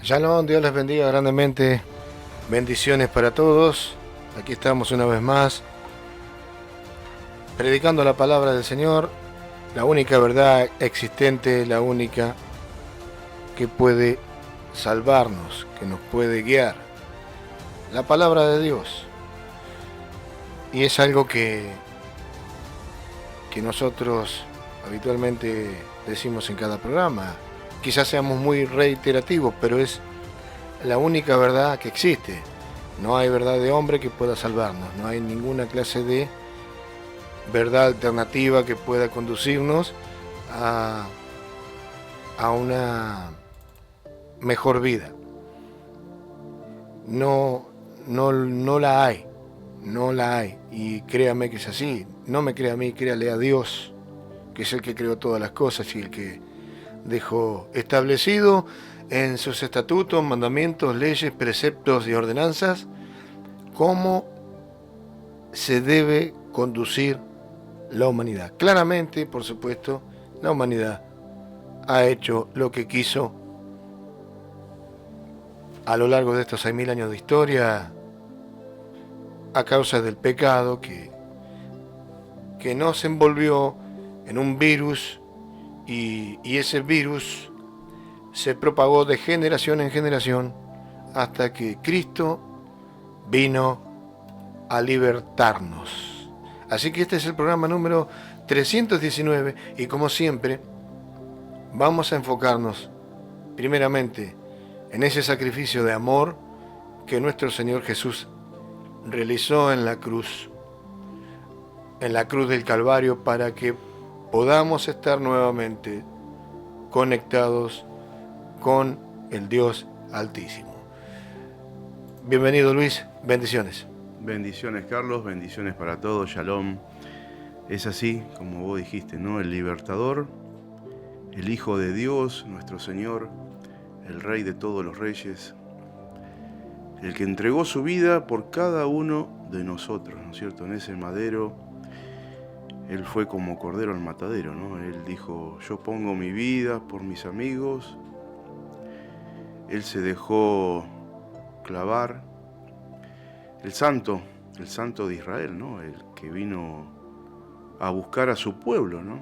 Shalom, Dios les bendiga grandemente. Bendiciones para todos. Aquí estamos una vez más, predicando la palabra del Señor, la única verdad existente, la única que puede salvarnos, que nos puede guiar. La palabra de Dios. Y es algo que nosotros habitualmente decimos en cada programa. Quizás seamos muy reiterativos, pero es la única verdad que existe. No hay verdad de hombre que pueda salvarnos, no hay ninguna clase de verdad alternativa que pueda conducirnos a una mejor vida. No la hay, no la hay. Y créame que es así. No me crea a mí, créale a Dios, que es el que creó todas las cosas y el que dejó establecido en sus estatutos, mandamientos, leyes, preceptos y ordenanzas cómo se debe conducir la humanidad. Claramente, por supuesto, la humanidad ha hecho lo que quiso a lo largo de estos 6.000 años de historia a causa del pecado que nos envolvió en un virus y ese virus se propagó de generación en generación hasta que Cristo vino a libertarnos. Así que este es el programa número 319 y como siempre vamos a enfocarnos primeramente en ese sacrificio de amor que nuestro Señor Jesús realizó en la cruz del Calvario, para que podamos estar nuevamente conectados con el Dios Altísimo. Bienvenido, Luis, bendiciones. Bendiciones, Carlos, bendiciones para todos, Shalom. Es así, como vos dijiste, ¿no? El libertador, el Hijo de Dios, nuestro Señor, el Rey de todos los reyes, el que entregó su vida por cada uno de nosotros, ¿no es cierto? En ese madero, Él fue como cordero al matadero, ¿no? Él dijo, yo pongo mi vida por mis amigos. Él se dejó clavar. El santo de Israel, ¿no? El que vino a buscar a su pueblo, ¿no?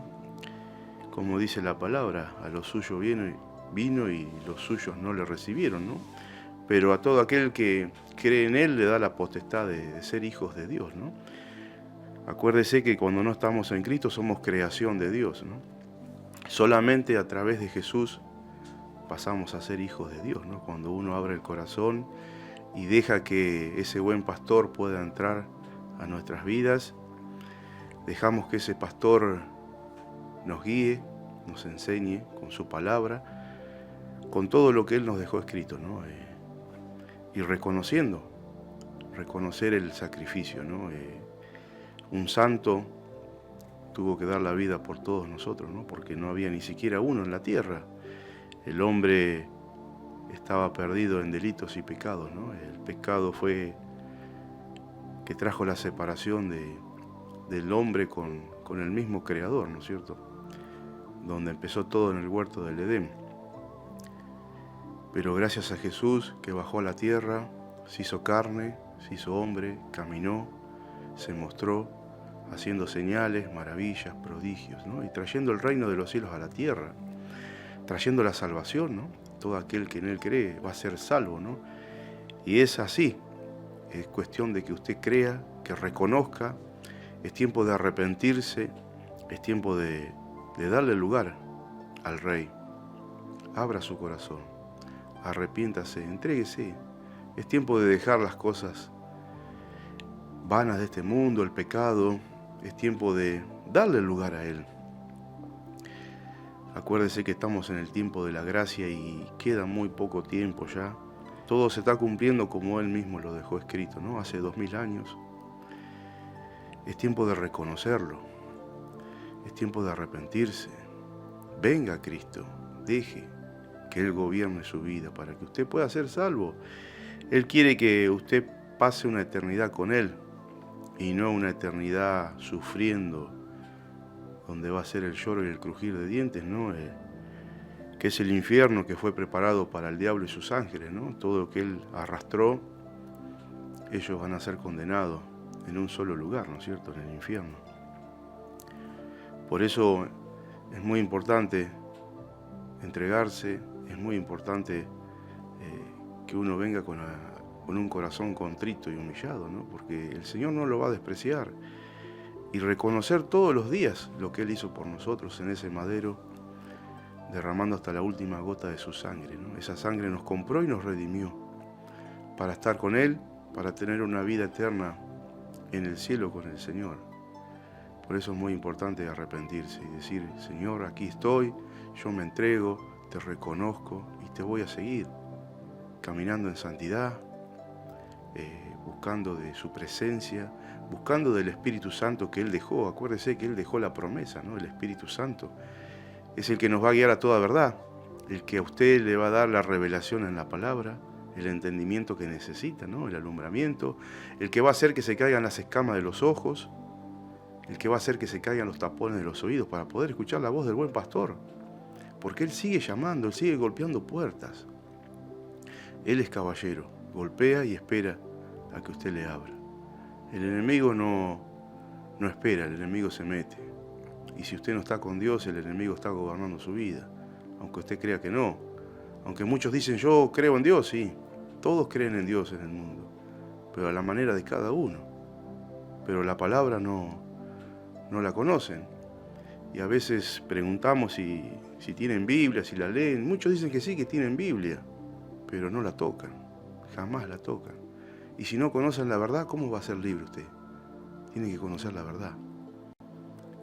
Como dice la palabra, a los suyos vino y los suyos no le recibieron, ¿no? Pero a todo aquel que cree en Él le da la potestad de ser hijos de Dios, ¿no? Acuérdese que cuando no estamos en Cristo somos creación de Dios, ¿no? Solamente a través de Jesús pasamos a ser hijos de Dios, ¿no? Cuando uno abre el corazón y deja que ese buen pastor pueda entrar a nuestras vidas, dejamos que ese pastor nos guíe, nos enseñe con su palabra, con todo lo que Él nos dejó escrito, ¿no? Y reconocer el sacrificio, ¿no? Un santo tuvo que dar la vida por todos nosotros, ¿no? Porque no había ni siquiera uno en la tierra. El hombre estaba perdido en delitos y pecados, ¿no? El pecado fue que trajo la separación del hombre con el mismo Creador, ¿no es cierto? Donde empezó todo en el huerto del Edén. Pero gracias a Jesús, que bajó a la tierra, se hizo carne, se hizo hombre, caminó, se mostró, haciendo señales, maravillas, prodigios, ¿no? Y trayendo el reino de los cielos a la tierra, trayendo la salvación, ¿no? Todo aquel que en Él cree va a ser salvo, ¿no? Y es así, es cuestión de que usted crea, que reconozca, es tiempo de arrepentirse, es tiempo de darle lugar al Rey. Abra su corazón, arrepiéntase, entréguese. Es tiempo de dejar las cosas vanas de este mundo, el pecado. Es tiempo de darle lugar a Él. Acuérdese que estamos en el tiempo de la gracia y queda muy poco tiempo ya. Todo se está cumpliendo como Él mismo lo dejó escrito, ¿no? Hace 2000 años. Es tiempo de reconocerlo. Es tiempo de arrepentirse. Venga Cristo, deje que Él gobierne su vida para que usted pueda ser salvo. Él quiere que usted pase una eternidad con Él y no una eternidad sufriendo, donde va a ser el lloro y el crujir de dientes, ¿no? que es el infierno que fue preparado para el diablo y sus ángeles, ¿no? Todo lo que él arrastró, ellos van a ser condenados en un solo lugar, ¿no es cierto?, en el infierno. Por eso es muy importante entregarse, es muy importante que uno venga con un corazón contrito y humillado, ¿no? Porque el Señor no lo va a despreciar. Y reconocer todos los días lo que Él hizo por nosotros en ese madero, derramando hasta la última gota de su sangre, ¿no? Esa sangre nos compró y nos redimió para estar con Él, para tener una vida eterna en el cielo con el Señor. Por eso es muy importante arrepentirse y decir: Señor, aquí estoy, yo me entrego, te reconozco y te voy a seguir, caminando en santidad, buscando de su presencia, buscando del Espíritu Santo que Él dejó. Acuérdese que Él dejó la promesa, ¿no? El Espíritu Santo es el que nos va a guiar a toda verdad, el que a usted le va a dar la revelación en la palabra, el entendimiento que necesita, ¿no? El alumbramiento, el que va a hacer que se caigan las escamas de los ojos, el que va a hacer que se caigan los tapones de los oídos para poder escuchar la voz del buen pastor, porque Él sigue llamando, Él sigue golpeando puertas. Él es caballero, golpea y espera a que usted le abra. El enemigo no espera, el enemigo se mete. Y si usted no está con Dios, el enemigo está gobernando su vida, aunque usted crea que no. Aunque muchos dicen: yo creo en Dios, sí, todos creen en Dios en el mundo, pero a la manera de cada uno. Pero la palabra no la conocen. Y a veces preguntamos si tienen Biblia, si la leen. Muchos dicen que sí, que tienen Biblia, pero no la tocan, jamás la tocan. Y si no conocen la verdad, ¿cómo va a ser libre usted? Tiene que conocer la verdad.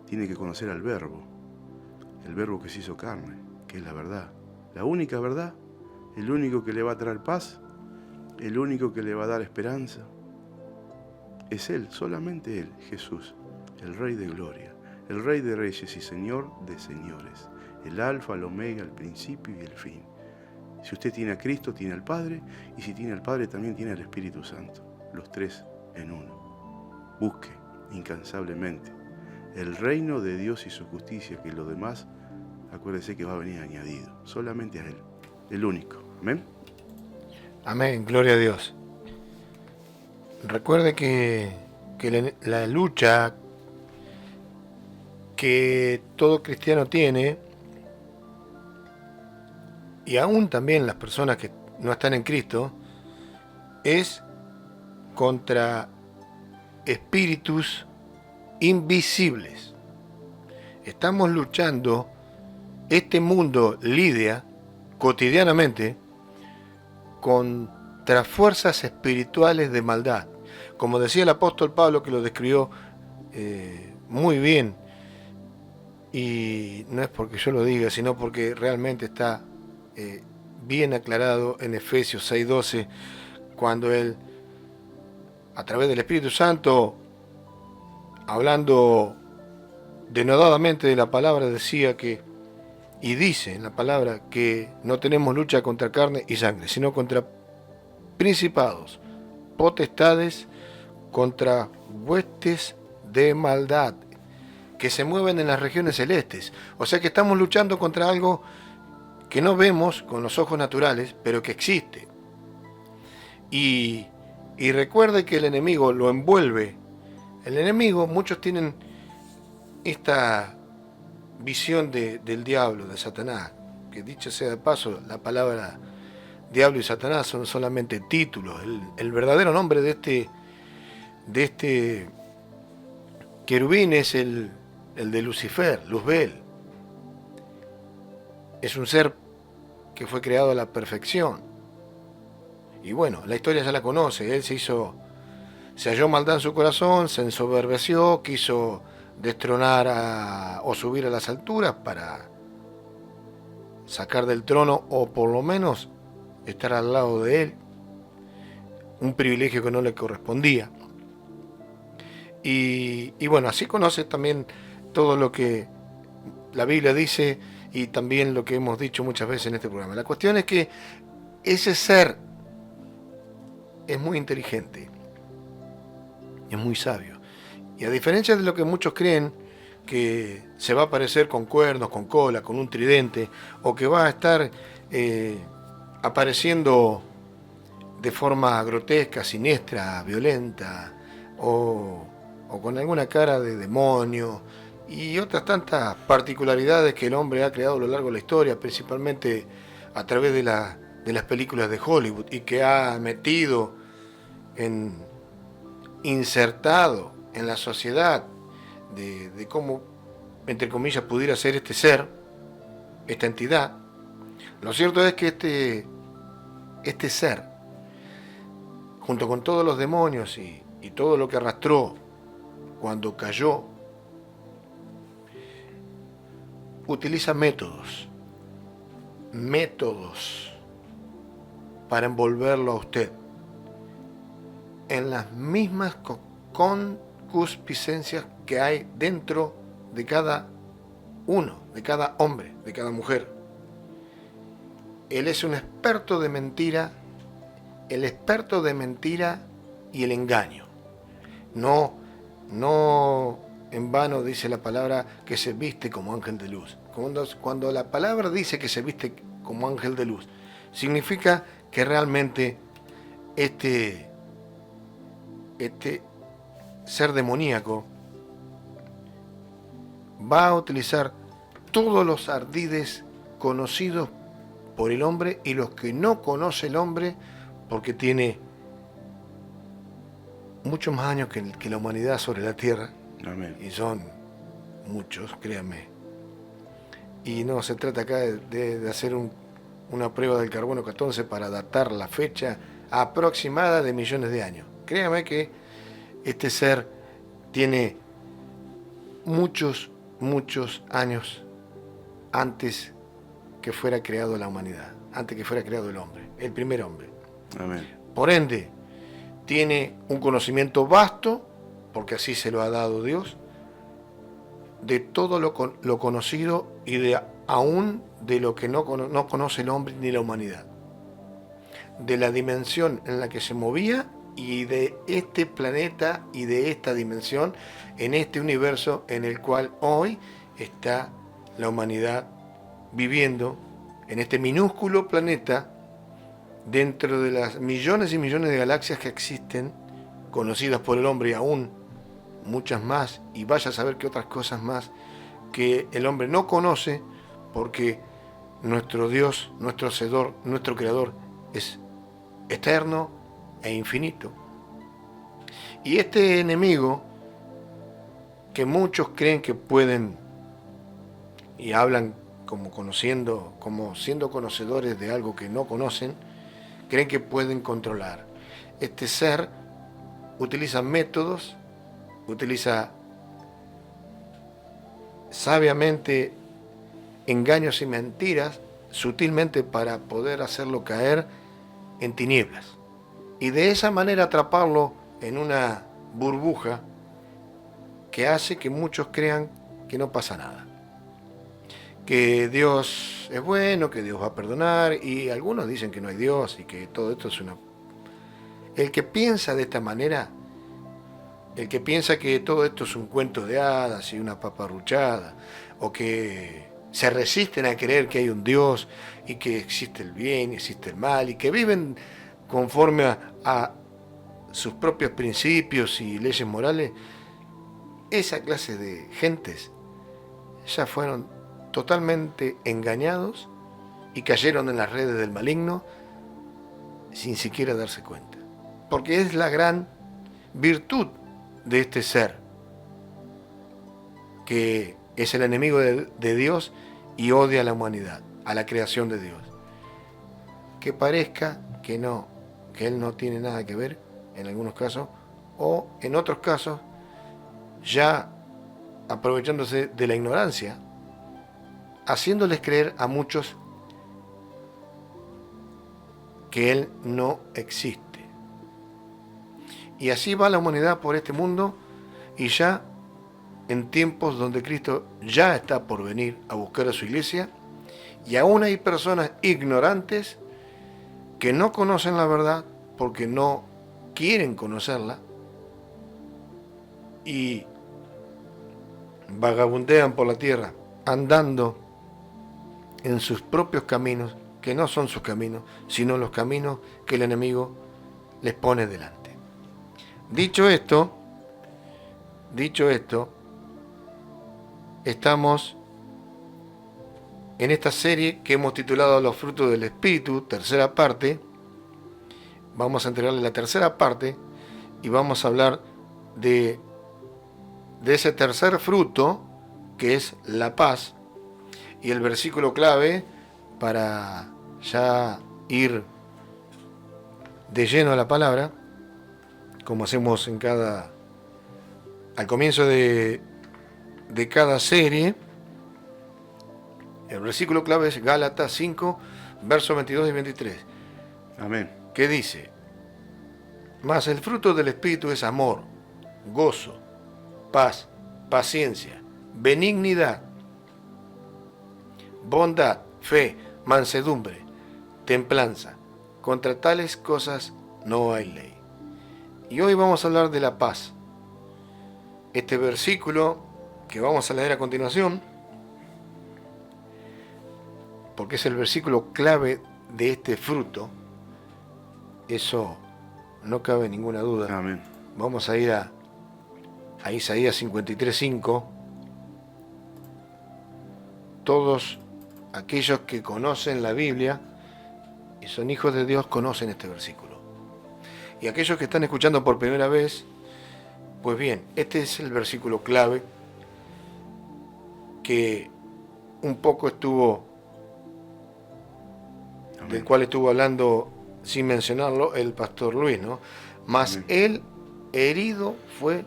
Tiene que conocer al Verbo, el Verbo que se hizo carne, que es la verdad. La única verdad, el único que le va a traer paz, el único que le va a dar esperanza, es Él, solamente Él, Jesús, el Rey de Gloria, el Rey de Reyes y Señor de Señores, el Alfa, el Omega, el principio y el fin. Si usted tiene a Cristo, tiene al Padre, y si tiene al Padre, también tiene al Espíritu Santo, los tres en uno. Busque incansablemente el reino de Dios y su justicia, que lo demás, acuérdese que va a venir añadido, solamente a Él, el único. Amén. Amén, gloria a Dios. Recuerde que la lucha que todo cristiano tiene, y aún también las personas que no están en Cristo, es contra espíritus invisibles. Estamos luchando, este mundo lidia cotidianamente contra fuerzas espirituales de maldad. Como decía el apóstol Pablo, que lo describió muy bien, y no es porque yo lo diga, sino porque realmente está bien aclarado en Efesios 6:12, cuando él, a través del Espíritu Santo, hablando denodadamente de la palabra, decía que, y dice en la palabra, que no tenemos lucha contra carne y sangre, sino contra principados, potestades, contra huestes de maldad que se mueven en las regiones celestes. O sea que estamos luchando contra algo que no vemos con los ojos naturales, pero que existe. Y recuerde que el enemigo lo envuelve. El enemigo, muchos tienen esta visión del diablo, de Satanás, que dicho sea de paso, la palabra diablo y Satanás son solamente títulos. El verdadero nombre de este querubín es el de Lucifer, Luzbel. Es un ser que fue creado a la perfección. Y bueno, la historia ya la conoce. Él se halló maldad en su corazón, se ensoberbeció, quiso destronar o subir a las alturas para sacar del trono, o por lo menos estar al lado de él, un privilegio que no le correspondía. Y bueno, así conoce también todo lo que la Biblia dice y también lo que hemos dicho muchas veces en este programa. La cuestión es que ese ser es muy inteligente, es muy sabio. Y a diferencia de lo que muchos creen, que se va a aparecer con cuernos, con cola, con un tridente, o que va a estar apareciendo de forma grotesca, siniestra, violenta, o con alguna cara de demonio, y otras tantas particularidades que el hombre ha creado a lo largo de la historia, principalmente a través de las películas de Hollywood, y que ha metido, insertado en la sociedad, de cómo, entre comillas, pudiera ser este ser, esta entidad. Lo cierto es que este ser, junto con todos los demonios y todo lo que arrastró cuando cayó, utiliza métodos para envolverlo a usted en las mismas concupiscencias que hay dentro de cada uno, de cada hombre, de cada mujer. Él es un experto de mentira, el experto de mentira y el engaño. No en vano dice la palabra que se viste como ángel de luz. Cuando la palabra dice que se viste como ángel de luz, significa que realmente este ser demoníaco va a utilizar todos los ardides conocidos por el hombre y los que no conoce el hombre, porque tiene muchos más años que la humanidad sobre la tierra. Amén. Y son muchos, créanme. Y no se trata acá de hacer una prueba del carbono 14 para datar la fecha aproximada de millones de años. Créanme que este ser tiene muchos años antes que fuera creado la humanidad, antes que fuera creado el hombre, el primer hombre. Amén. Por ende, tiene un conocimiento vasto, porque así se lo ha dado Dios, de todo lo conocido y aún de lo que no conoce el hombre ni la humanidad. De la dimensión en la que se movía y de este planeta y de esta dimensión en este universo en el cual hoy está la humanidad viviendo en este minúsculo planeta dentro de las millones y millones de galaxias que existen, conocidas por el hombre y aún muchas más, y vaya a saber que otras cosas más que el hombre no conoce, porque nuestro Dios, nuestro Hacedor, nuestro Creador es eterno e infinito. Y este enemigo, que muchos creen que pueden, y hablan como siendo conocedores de algo que no conocen, creen que pueden controlar. Este ser utiliza métodos, utiliza sabiamente engaños y mentiras, sutilmente, para poder hacerlo caer en tinieblas. Y de esa manera atraparlo en una burbuja que hace que muchos crean que no pasa nada, que Dios es bueno, que Dios va a perdonar, y algunos dicen que no hay Dios y que todo esto es una... El que piensa de esta manera, el que piensa que todo esto es un cuento de hadas y una paparruchada, o que se resisten a creer que hay un Dios y que existe el bien y existe el mal, y que viven conforme a sus propios principios y leyes morales, esa clase de gentes ya fueron totalmente engañados y cayeron en las redes del maligno sin siquiera darse cuenta. Porque es la gran virtud de este ser, que es el enemigo de Dios y odia a la humanidad, a la creación de Dios. Que parezca que no, que él no tiene nada que ver en algunos casos, o en otros casos, ya aprovechándose de la ignorancia, haciéndoles creer a muchos que él no existe. Y así va la humanidad por este mundo, y ya en tiempos donde Cristo ya está por venir a buscar a su iglesia, y aún hay personas ignorantes que no conocen la verdad porque no quieren conocerla, y vagabundean por la tierra, andando en sus propios caminos, que no son sus caminos, sino los caminos que el enemigo les pone delante. Dicho esto, estamos en esta serie que hemos titulado Los frutos del Espíritu, tercera parte. Vamos a entregarle la tercera parte y vamos a hablar de ese tercer fruto, que es la paz. Y el versículo clave para ya ir de lleno a la palabra, como hacemos al comienzo de cada serie, el versículo clave es Gálatas 5, versos 22 y 23. Amén. Que dice: mas el fruto del Espíritu es amor, gozo, paz, paciencia, benignidad, bondad, fe, mansedumbre, templanza. Contra tales cosas no hay ley. Y hoy vamos a hablar de la paz. Este versículo que vamos a leer a continuación, porque es el versículo clave de este fruto, eso no cabe ninguna duda. Amén. Vamos a ir a Isaías 53:5. Todos aquellos que conocen la Biblia y son hijos de Dios conocen este versículo. Y aquellos que están escuchando por primera vez, pues bien, este es el versículo clave que un poco del cual estuvo hablando sin mencionarlo el pastor Luis, ¿no? Mas él herido fue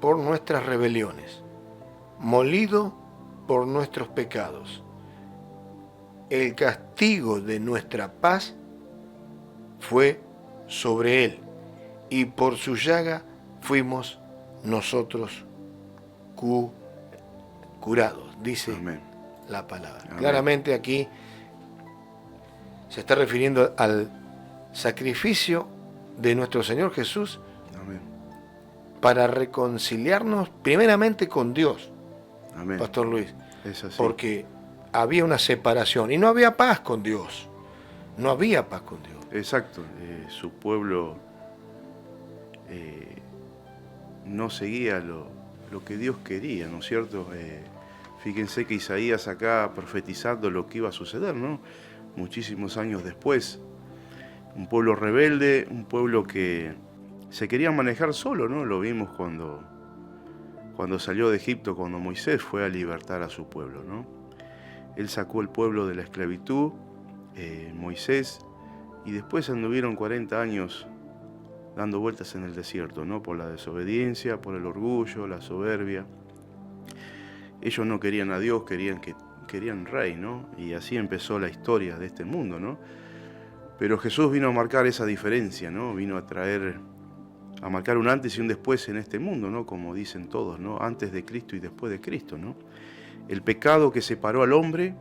por nuestras rebeliones, molido por nuestros pecados. El castigo de nuestra paz fue sobre él, y por su llaga fuimos nosotros curados, dice Amén. la palabra. Amén. Claramente aquí se está refiriendo al sacrificio de nuestro Señor Jesús. Amén. Para reconciliarnos primeramente con Dios. Amén. Pastor Luis. Es así. Porque había una separación y no había paz con Dios. No había paz con Dios. Exacto. Su pueblo no seguía lo que Dios quería, ¿no es cierto? Fíjense que Isaías acá profetizando lo que iba a suceder, ¿no? Muchísimos años después. Un pueblo rebelde, un pueblo que se quería manejar solo, ¿no? Lo vimos cuando salió de Egipto, cuando Moisés fue a libertar a su pueblo, ¿no? Él sacó el pueblo de la esclavitud, Moisés, y después anduvieron 40 años dando vueltas en el desierto, ¿no? Por la desobediencia, por el orgullo, la soberbia. Ellos no querían a Dios, querían rey, ¿no? Y así empezó la historia de este mundo, ¿no? Pero Jesús vino a marcar esa diferencia, ¿no? Vino a marcar un antes y un después en este mundo, ¿no? Como dicen todos, ¿no? Antes de Cristo y después de Cristo, ¿no? El pecado que separó al hombre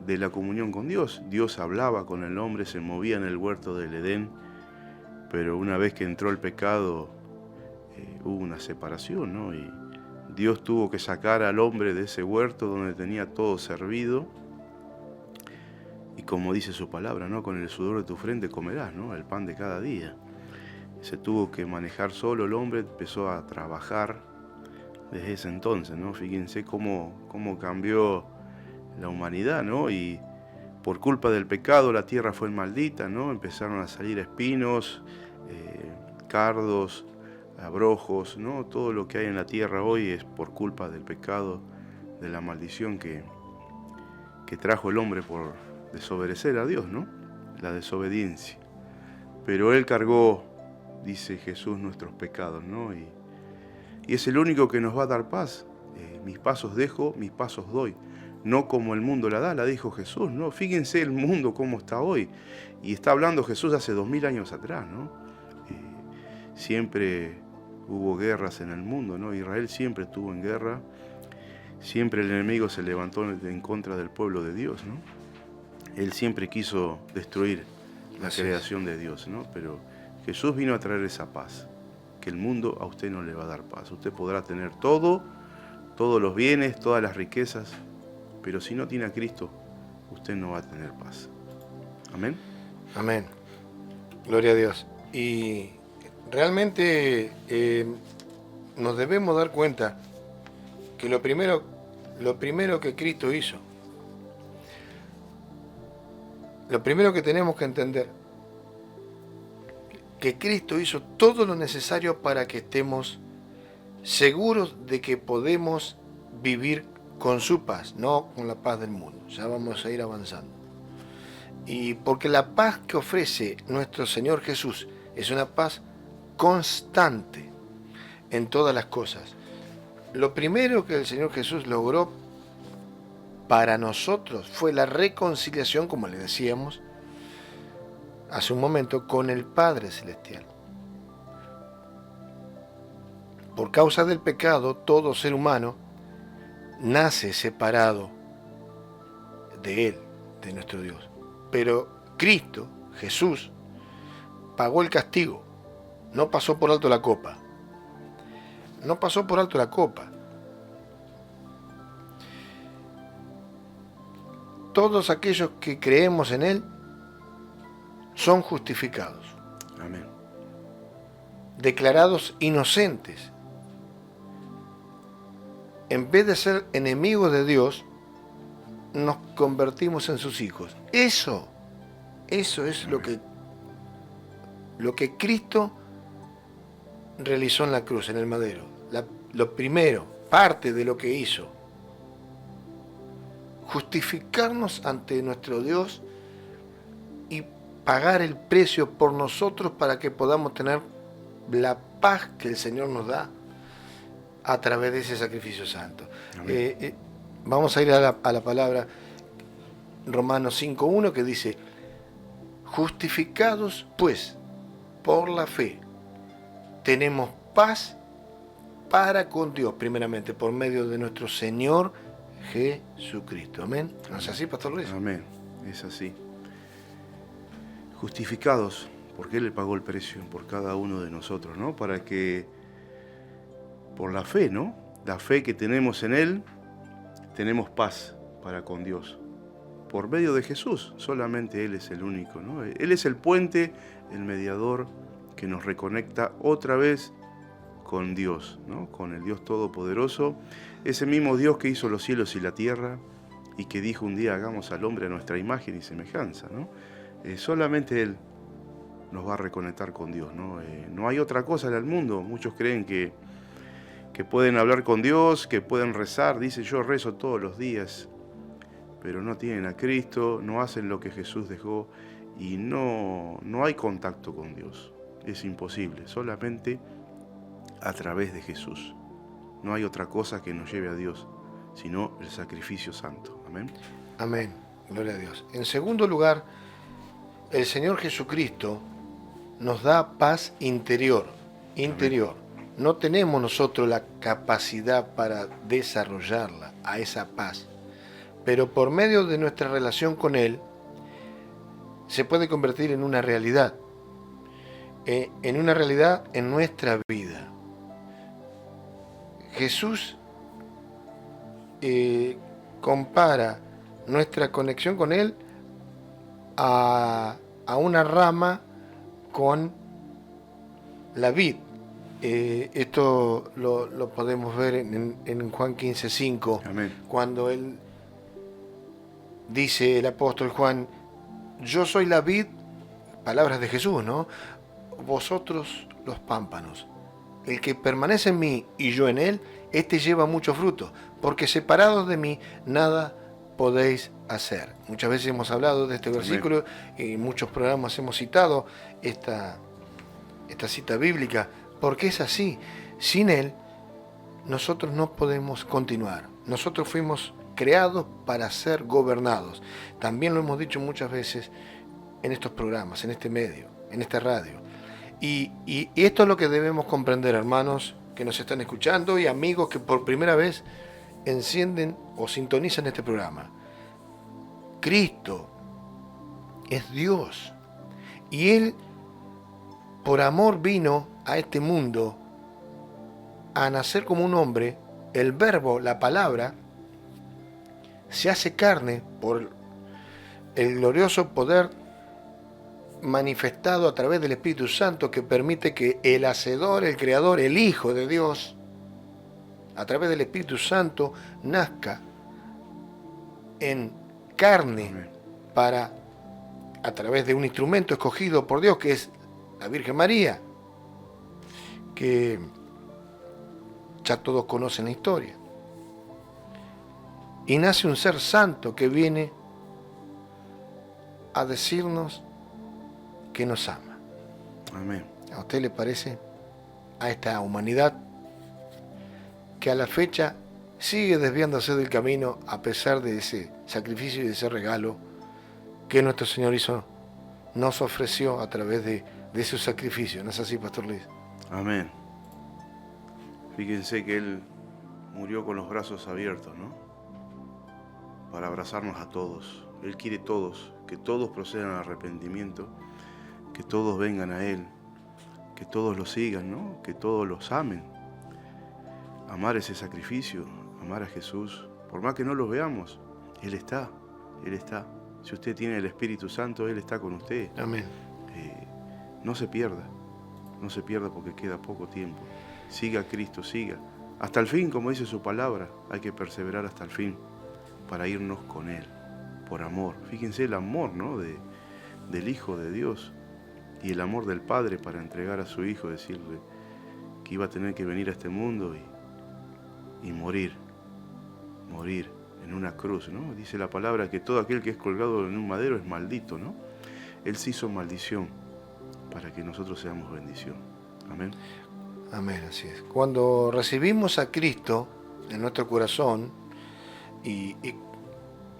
de la comunión con Dios. Dios hablaba con el hombre, se movía en el huerto del Edén, pero una vez que entró el pecado, hubo una separación, ¿no? Y Dios tuvo que sacar al hombre de ese huerto donde tenía todo servido. Y como dice su palabra, ¿no? Con el sudor de tu frente comerás, ¿no? El pan de cada día. Se tuvo que manejar solo el hombre, empezó a trabajar desde ese entonces, ¿no? Fíjense cómo cambió la humanidad, ¿no? Y por culpa del pecado la tierra fue maldita, ¿no? Empezaron a salir espinos, cardos, abrojos, ¿no? Todo lo que hay en la tierra hoy es por culpa del pecado, de la maldición que trajo el hombre por desobedecer a Dios, ¿no? La desobediencia. Pero Él cargó, dice Jesús, nuestros pecados, ¿no? Y es el único que nos va a dar paz. Mis pasos dejo, mis pasos doy. No como el mundo la dijo Jesús, ¿no? Fíjense el mundo cómo está hoy. Y está hablando Jesús hace 2000 años atrás, ¿no? Siempre hubo guerras en el mundo, ¿no? Israel siempre estuvo en guerra. Siempre el enemigo se levantó en contra del pueblo de Dios, ¿no? Él siempre quiso destruir la creación de Dios, ¿no? Pero Jesús vino a traer esa paz, que el mundo a usted no le va a dar paz. Usted podrá tener todo todos los bienes, todas las riquezas, pero si no tiene a Cristo, usted no va a tener paz. Amén. Amén. Gloria a Dios. Y realmente nos debemos dar cuenta que lo primero que Cristo hizo, lo primero que tenemos que entender, que Cristo hizo todo lo necesario para que estemos seguros de que podemos vivir con su paz, no con la paz del mundo. Ya vamos a ir avanzando. Y porque la paz que ofrece nuestro Señor Jesús es una paz constante en todas las cosas. Lo primero que el Señor Jesús logró para nosotros fue la reconciliación, como le decíamos hace un momento, con el Padre Celestial. Por causa del pecado, todo ser humano nace separado de Él, de nuestro Dios. Pero Cristo, Jesús, pagó el castigo, no pasó por alto la copa. No pasó por alto la copa. Todos aquellos que creemos en Él son justificados. Amén. Declarados inocentes. En vez de ser enemigos de Dios, nos convertimos en sus hijos. Eso es Amén. lo que Cristo realizó en la cruz, en el madero. Lo primero, parte de lo que hizo. Justificarnos ante nuestro Dios y pagar el precio por nosotros para que podamos tener la paz que el Señor nos da a través de ese sacrificio santo. Vamos a ir a la palabra Romanos 5.1 que dice: justificados pues por la fe, tenemos paz para con Dios, primeramente por medio de nuestro Señor Jesucristo. Amén. ¿No es así, Pastor Luis? Amén. Es así. Justificados, porque Él le pagó el precio por cada uno de nosotros, ¿no? Para que, por la fe, ¿no? La fe que tenemos en Él, tenemos paz para con Dios. Por medio de Jesús, solamente Él es el único, ¿no? Él es el puente, el mediador que nos reconecta otra vez con Dios, ¿no? Con el Dios Todopoderoso, ese mismo Dios que hizo los cielos y la tierra y que dijo un día: hagamos al hombre a nuestra imagen y semejanza, ¿no? Solamente Él nos va a reconectar con Dios, ¿no? No hay otra cosa en el mundo. Muchos creen que pueden hablar con Dios, que pueden rezar. Dice: yo rezo todos los días, pero no tienen a Cristo, no hacen lo que Jesús dejó y no hay contacto con Dios. Es imposible, solamente a través de Jesús. No hay otra cosa que nos lleve a Dios, sino el sacrificio santo. Amén. Amén. Gloria a Dios. En segundo lugar, el Señor Jesucristo nos da paz interior. Interior. No tenemos nosotros la capacidad para desarrollarla, a esa paz. Pero por medio de nuestra relación con Él, se puede convertir en una realidad. En una realidad en nuestra vida. Jesús compara nuestra conexión con Él a una rama con la vid. Esto lo podemos ver en Juan 15:5, cuando Él dice, el apóstol Juan: yo soy la vid, palabras de Jesús, ¿no? Vosotros los pámpanos. El que permanece en mí y yo en él, este lleva mucho fruto, porque separados de mí nada podéis hacer. Muchas veces hemos hablado de este versículo y en muchos programas hemos citado esta cita bíblica, porque es así. Sin él, nosotros no podemos continuar. Nosotros fuimos creados para ser gobernados. También lo hemos dicho muchas veces en estos programas, en este medio, en esta radio. Y esto es lo que debemos comprender, hermanos que nos están escuchando y amigos que por primera vez encienden o sintonizan este programa. Cristo es Dios y Él por amor vino a este mundo a nacer como un hombre, el verbo, la palabra, se hace carne por el glorioso poder manifestado a través del Espíritu Santo, que permite que el Hacedor, el Creador, el Hijo de Dios, a través del Espíritu Santo, nazca en carne para, a través de un instrumento escogido por Dios, que es la Virgen María, que ya todos conocen la historia. Y nace un ser santo que viene a decirnos que nos ama. Amén. ¿A usted le parece? A esta humanidad que a la fecha sigue desviándose del camino a pesar de ese sacrificio y de ese regalo que nuestro Señor nos ofreció a través de su sacrificio. ¿No es así, Pastor Luis? Amén. Fíjense que Él murió con los brazos abiertos, ¿no? Para abrazarnos a todos. Él quiere todos, que todos procedan al arrepentimiento, que todos vengan a Él, que todos lo sigan, ¿no? Que todos los amen. Amar ese sacrificio, amar a Jesús, por más que no los veamos, Él está, Él está. Si usted tiene el Espíritu Santo, Él está con usted. Amén. No se pierda porque queda poco tiempo. Siga a Cristo, siga. Hasta el fin, como dice su palabra, hay que perseverar hasta el fin para irnos con Él, por amor. Fíjense el amor, ¿no? del Hijo de Dios y el amor del Padre para entregar a su Hijo, decirle que iba a tener que venir a este mundo y morir en una cruz, ¿no? Dice la palabra que todo aquel que es colgado en un madero es maldito, ¿no? Él se hizo maldición para que nosotros seamos bendición. Amén. Amén, así es. Cuando recibimos a Cristo en nuestro corazón, y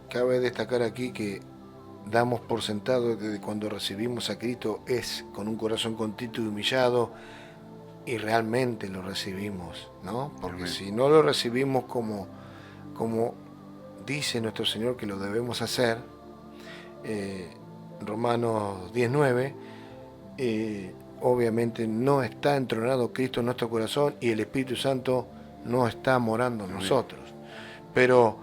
cabe destacar aquí que damos por sentado que cuando recibimos a Cristo es con un corazón contrito y humillado, y realmente lo recibimos, ¿no? Porque Amén. Si no lo recibimos como dice nuestro Señor que lo debemos hacer, Romanos 19, obviamente no está entronado Cristo en nuestro corazón y el Espíritu Santo no está morando en nosotros. Pero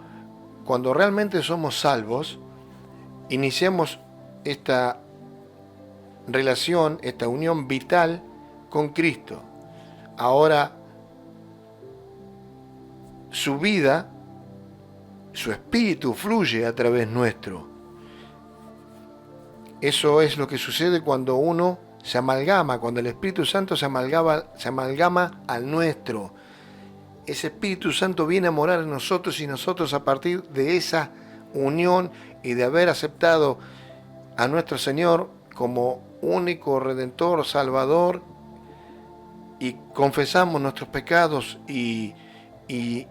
cuando realmente somos salvos, iniciamos esta relación, esta unión vital con Cristo. Ahora su vida, su espíritu fluye a través nuestro. Eso es lo que sucede cuando uno se amalgama, cuando el Espíritu Santo se amalgama al nuestro. Ese Espíritu Santo viene a morar en nosotros y nosotros, a partir de esa unión y de haber aceptado a nuestro Señor como único Redentor, Salvador, y confesamos nuestros pecados y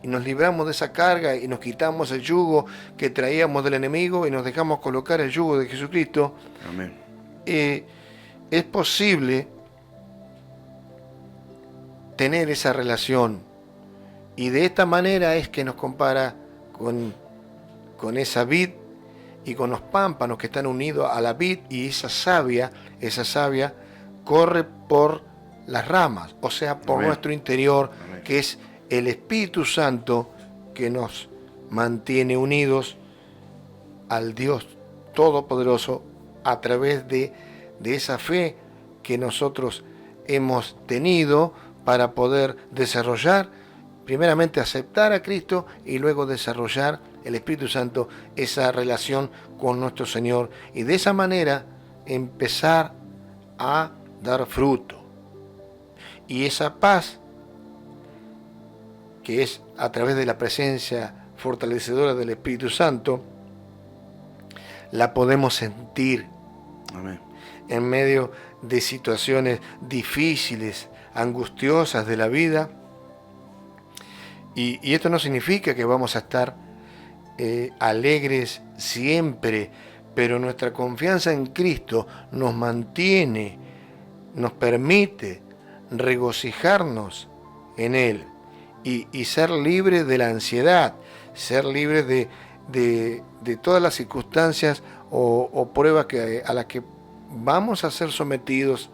nos libramos de esa carga y nos quitamos el yugo que traíamos del enemigo y nos dejamos colocar el yugo de Jesucristo. Amén. Es posible tener esa relación, y de esta manera es que nos compara con esa vid y con los pámpanos que están unidos a la vid, y esa savia corre por las ramas, o sea, por Amén. nuestro interior. Amén. Que es el Espíritu Santo que nos mantiene unidos al Dios Todopoderoso a través de esa fe que nosotros hemos tenido para poder desarrollar, primeramente aceptar a Cristo y luego desarrollar el Espíritu Santo, esa relación con nuestro Señor, y de esa manera empezar a dar fruto. Y esa paz, que es a través de la presencia fortalecedora del Espíritu Santo, la podemos sentir. Amén. En medio de situaciones difíciles, angustiosas de la vida. Y esto no significa que vamos a estar alegres siempre, pero nuestra confianza en Cristo nos mantiene, nos permite regocijarnos en Él y ser libres de la ansiedad, ser libres de todas las circunstancias o pruebas a las que vamos a ser sometidos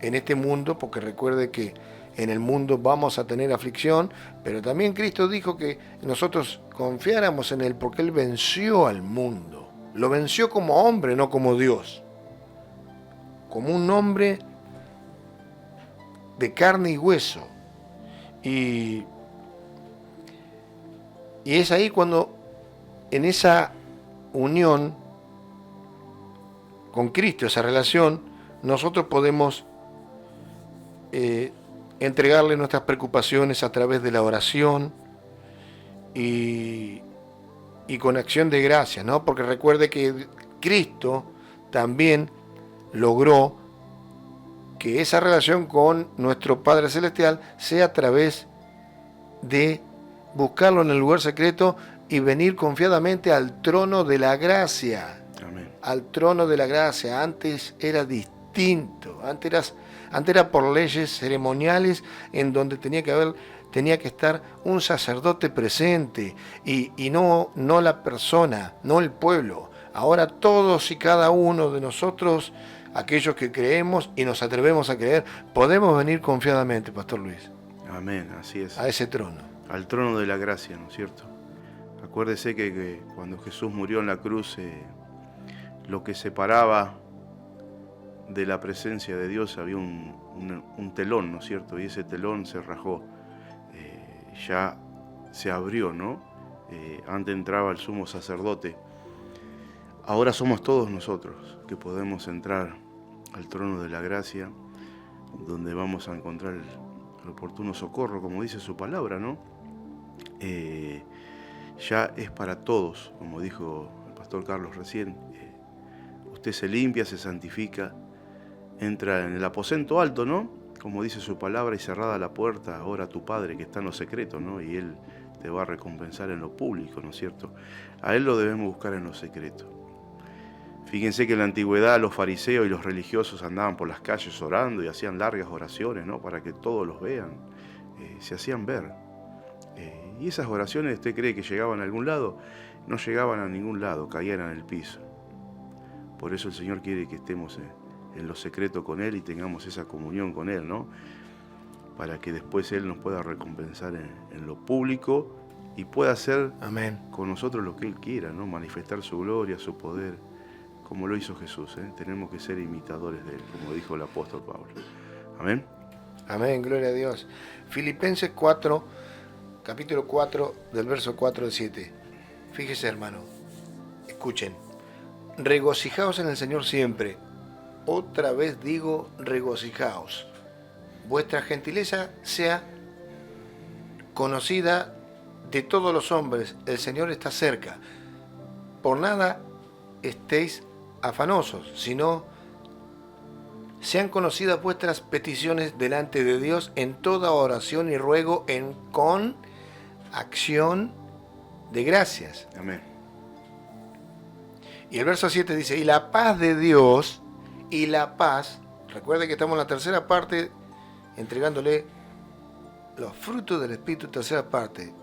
en este mundo, porque recuerde que en el mundo vamos a tener aflicción, pero también Cristo dijo que nosotros confiáramos en Él porque Él venció al mundo. Lo venció como hombre, no como Dios. Como un hombre de carne y hueso. Y es ahí cuando, en esa unión con Cristo, esa relación, nosotros podemos entregarle nuestras preocupaciones a través de la oración y con acción de gracias, ¿no? Porque recuerde que Cristo también logró que esa relación con nuestro Padre Celestial sea a través de buscarlo en el lugar secreto y venir confiadamente al trono de la gracia. Amén. Al trono de la gracia. Antes era distinto. Antes era por leyes ceremoniales en donde tenía que estar un sacerdote presente y no la persona, no el pueblo. Ahora todos y cada uno de nosotros, aquellos que creemos y nos atrevemos a creer, podemos venir confiadamente, Pastor Luis. Amén, así es. A ese trono. Al trono de la gracia, ¿no es cierto? Acuérdese que cuando Jesús murió en la cruz, lo que separaba de la presencia de Dios había un telón, ¿no es cierto? Y ese telón se rajó, ya se abrió, ¿no? Antes entraba el sumo sacerdote. Ahora somos todos nosotros que podemos entrar al trono de la gracia, donde vamos a encontrar el oportuno socorro, como dice su palabra, ¿no? Ya es para todos, como dijo el pastor Carlos recién. Usted se limpia, se santifica, entra en el aposento alto, ¿no? Como dice su palabra, y cerrada la puerta, ora tu Padre que está en lo secreto, ¿no? Y Él te va a recompensar en lo público, ¿no es cierto? A Él lo debemos buscar en lo secreto. Fíjense que en la antigüedad los fariseos y los religiosos andaban por las calles orando y hacían largas oraciones, ¿no? Para que todos los vean, se hacían ver. Y esas oraciones, ¿usted cree que llegaban a algún lado? No llegaban a ningún lado, caían en el piso. Por eso el Señor quiere que estemos en lo secreto con Él y tengamos esa comunión con Él, ¿no? Para que después Él nos pueda recompensar en lo público y pueda hacer Amén. con nosotros lo que Él quiera, ¿no? Manifestar su gloria, su poder, como lo hizo Jesús, ¿eh? Tenemos que ser imitadores de Él, como dijo el apóstol Pablo. Amén. Amén, gloria a Dios. Filipenses 4, capítulo 4, del verso 4 al 7. Fíjese, hermano, escuchen. Regocijaos en el Señor siempre. Otra vez digo, regocijaos. Vuestra gentileza sea conocida de todos los hombres. El Señor está cerca. Por nada estéis afanosos, sino sean conocidas vuestras peticiones delante de Dios en toda oración y ruego con acción de gracias. Amén. Y el verso 7 dice, y la paz de Dios, y la paz, recuerde que estamos en la tercera parte, entregándole los frutos del Espíritu, tercera parte.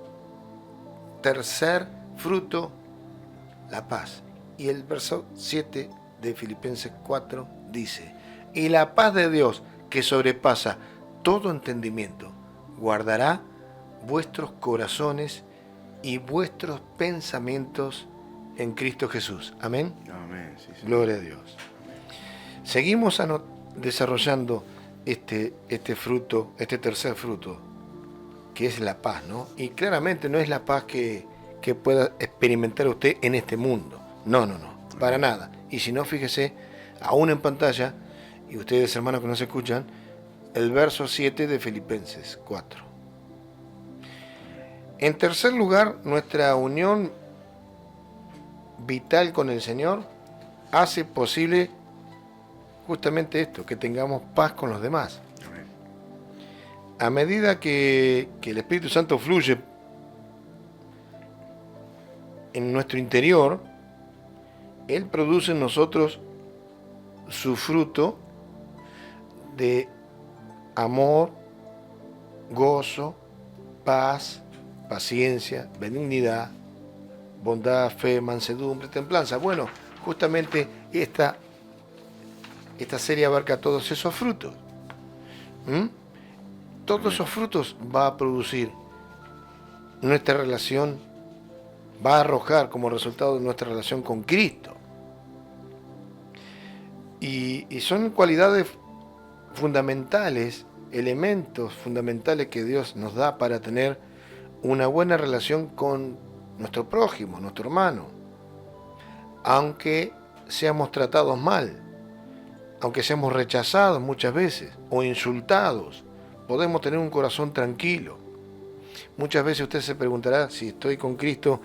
Tercer fruto, la paz. Y el verso 7 de Filipenses 4 dice, y la paz de Dios, que sobrepasa todo entendimiento, guardará vuestros corazones y vuestros pensamientos en Cristo Jesús. Amén. Amén. Sí, sí. Gloria a Dios. Seguimos desarrollando este fruto, este tercer fruto, que es la paz, ¿no? Y claramente no es la paz que pueda experimentar usted en este mundo. No, para nada. Y si no, fíjese, aún en pantalla, y ustedes, hermanos que nos escuchan, el verso 7 de Filipenses 4. En tercer lugar, nuestra unión vital con el Señor hace posible justamente esto, que tengamos paz con los demás. Amén. A medida que el Espíritu Santo fluye en nuestro interior, Él produce en nosotros su fruto de amor, gozo, paz, paciencia, benignidad, bondad, fe, mansedumbre, templanza. Bueno, justamente esta serie abarca todos esos frutos. Todos Amén. esos frutos va a producir nuestra relación, va a arrojar como resultado de nuestra relación con Cristo. Y son cualidades fundamentales, elementos fundamentales que Dios nos da para tener una buena relación con nuestro prójimo, nuestro hermano. Aunque seamos tratados mal, aunque seamos rechazados muchas veces o insultados, podemos tener un corazón tranquilo. Muchas veces usted se preguntará, si estoy con Cristo,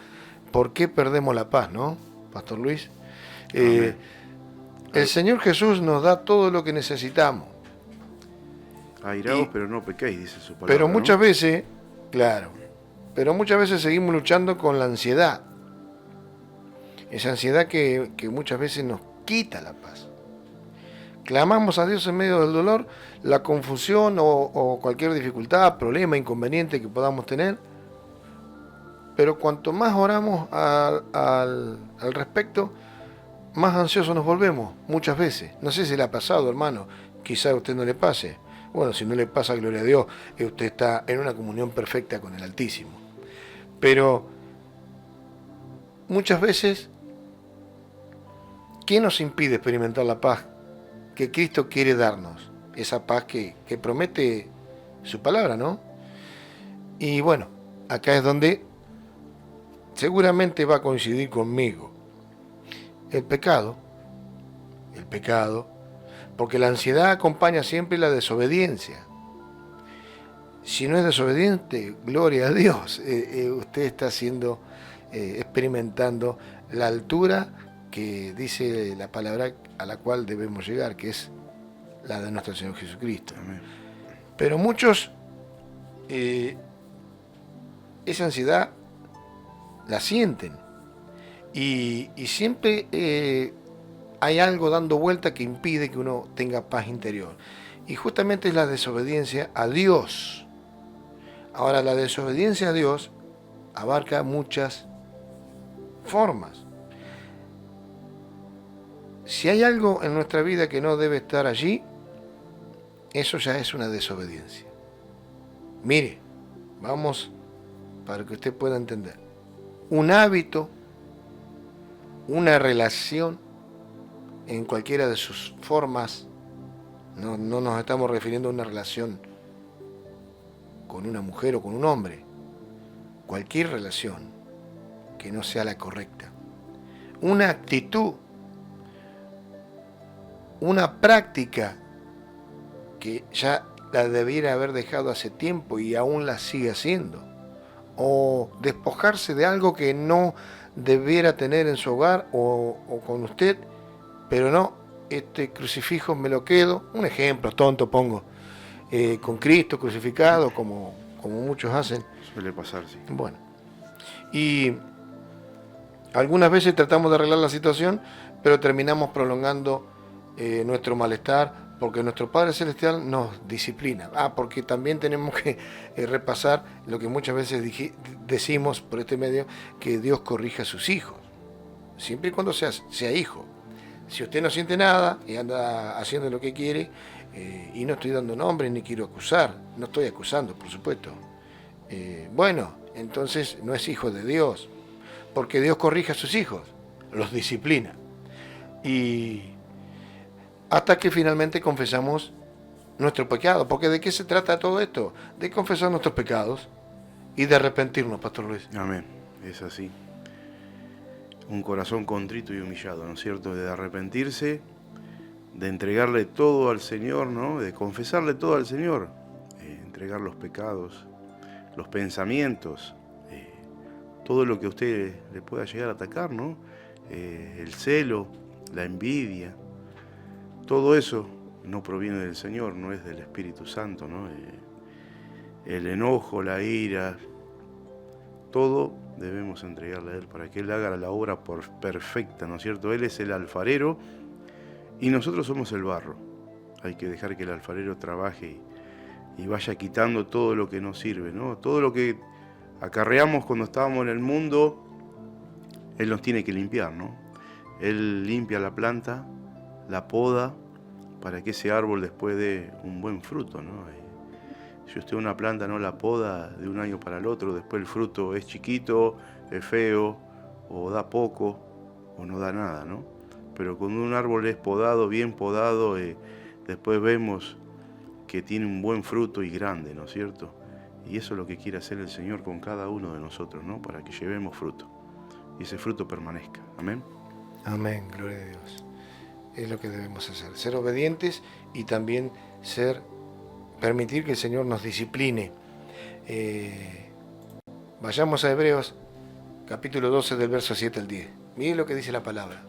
¿por qué perdemos la paz, no, Pastor Luis? Amén. El Señor Jesús nos da todo lo que necesitamos. Airaos, pero no pequéis, dice su palabra. Pero muchas ¿no? veces, claro, pero muchas veces seguimos luchando con la ansiedad. Esa ansiedad que muchas veces nos quita la paz. Clamamos a Dios en medio del dolor, la confusión o cualquier dificultad, problema, inconveniente que podamos tener. Pero cuanto más oramos al respecto, más ansiosos nos volvemos, muchas veces. No sé si le ha pasado, hermano, quizá a usted no le pase. Bueno, si no le pasa, gloria a Dios, usted está en una comunión perfecta con el Altísimo. Pero muchas veces, ¿qué nos impide experimentar la paz que Cristo quiere darnos? Esa paz que promete su palabra, ¿no? Y bueno, acá es donde seguramente va a coincidir conmigo. El pecado, porque la ansiedad acompaña siempre la desobediencia. Si no es desobediente, gloria a Dios, usted está experimentando la altura que dice la palabra a la cual debemos llegar, que es la de nuestro Señor Jesucristo. Amén. Pero muchos esa ansiedad la sienten y siempre hay algo dando vuelta que impide que uno tenga paz interior. Y justamente es la desobediencia a Dios. Ahora, la desobediencia a Dios abarca muchas formas. Si hay algo en nuestra vida que no debe estar allí, eso ya es una desobediencia. Mire, vamos para que usted pueda entender. Un hábito, una relación, en cualquiera de sus formas, no nos estamos refiriendo a una relación con una mujer o con un hombre, cualquier relación que no sea la correcta, una actitud, una práctica que ya la debiera haber dejado hace tiempo y aún la sigue haciendo, o despojarse de algo que no debiera tener en su hogar o con usted, pero no, este crucifijo me lo quedo, un ejemplo tonto pongo, con Cristo crucificado, como muchos hacen. Suele pasar, sí. Bueno, y algunas veces tratamos de arreglar la situación, pero terminamos prolongando nuestro malestar, porque nuestro Padre Celestial nos disciplina. Porque también tenemos que repasar lo que muchas veces decimos por este medio, que Dios corrige a sus hijos, siempre y cuando sea hijo. Si usted no siente nada y anda haciendo lo que quiere, y no estoy dando nombre ni quiero acusar, no estoy acusando, por supuesto, bueno, entonces no es hijo de Dios, porque Dios corrige a sus hijos, los disciplina. Y hasta que finalmente confesamos nuestro pecado, porque ¿de qué se trata todo esto? De confesar nuestros pecados y de arrepentirnos, Pastor Luis. Amén, es así. Un corazón contrito y humillado, ¿no es cierto? De arrepentirse, de entregarle todo al Señor, ¿no? De confesarle todo al Señor, entregar los pecados, los pensamientos, todo lo que a usted le pueda llegar a atacar, ¿no? El celo, la envidia, todo eso no proviene del Señor, no es del Espíritu Santo, ¿no? El enojo, la ira, todo debemos entregarle a Él para que Él haga la obra perfecta, ¿no es cierto? Él es el alfarero y nosotros somos el barro. Hay que dejar que el alfarero trabaje y vaya quitando todo lo que no sirve, ¿no? Todo lo que acarreamos cuando estábamos en el mundo, Él nos tiene que limpiar, ¿no? Él limpia la planta, la poda, para que ese árbol después dé un buen fruto, ¿no? Si usted una planta no la poda de un año para el otro, después el fruto es chiquito, es feo, o da poco, o no da nada, ¿no? Pero cuando un árbol es podado, bien podado, después vemos que tiene un buen fruto y grande, ¿no es cierto? Y eso es lo que quiere hacer el Señor con cada uno de nosotros, ¿no? Para que llevemos fruto y ese fruto permanezca. Amén. Amén, gloria a Dios. Es lo que debemos hacer, ser obedientes y también permitir que el Señor nos discipline. Vayamos a Hebreos, capítulo 12, del verso 7 al 10. Miren lo que dice la palabra.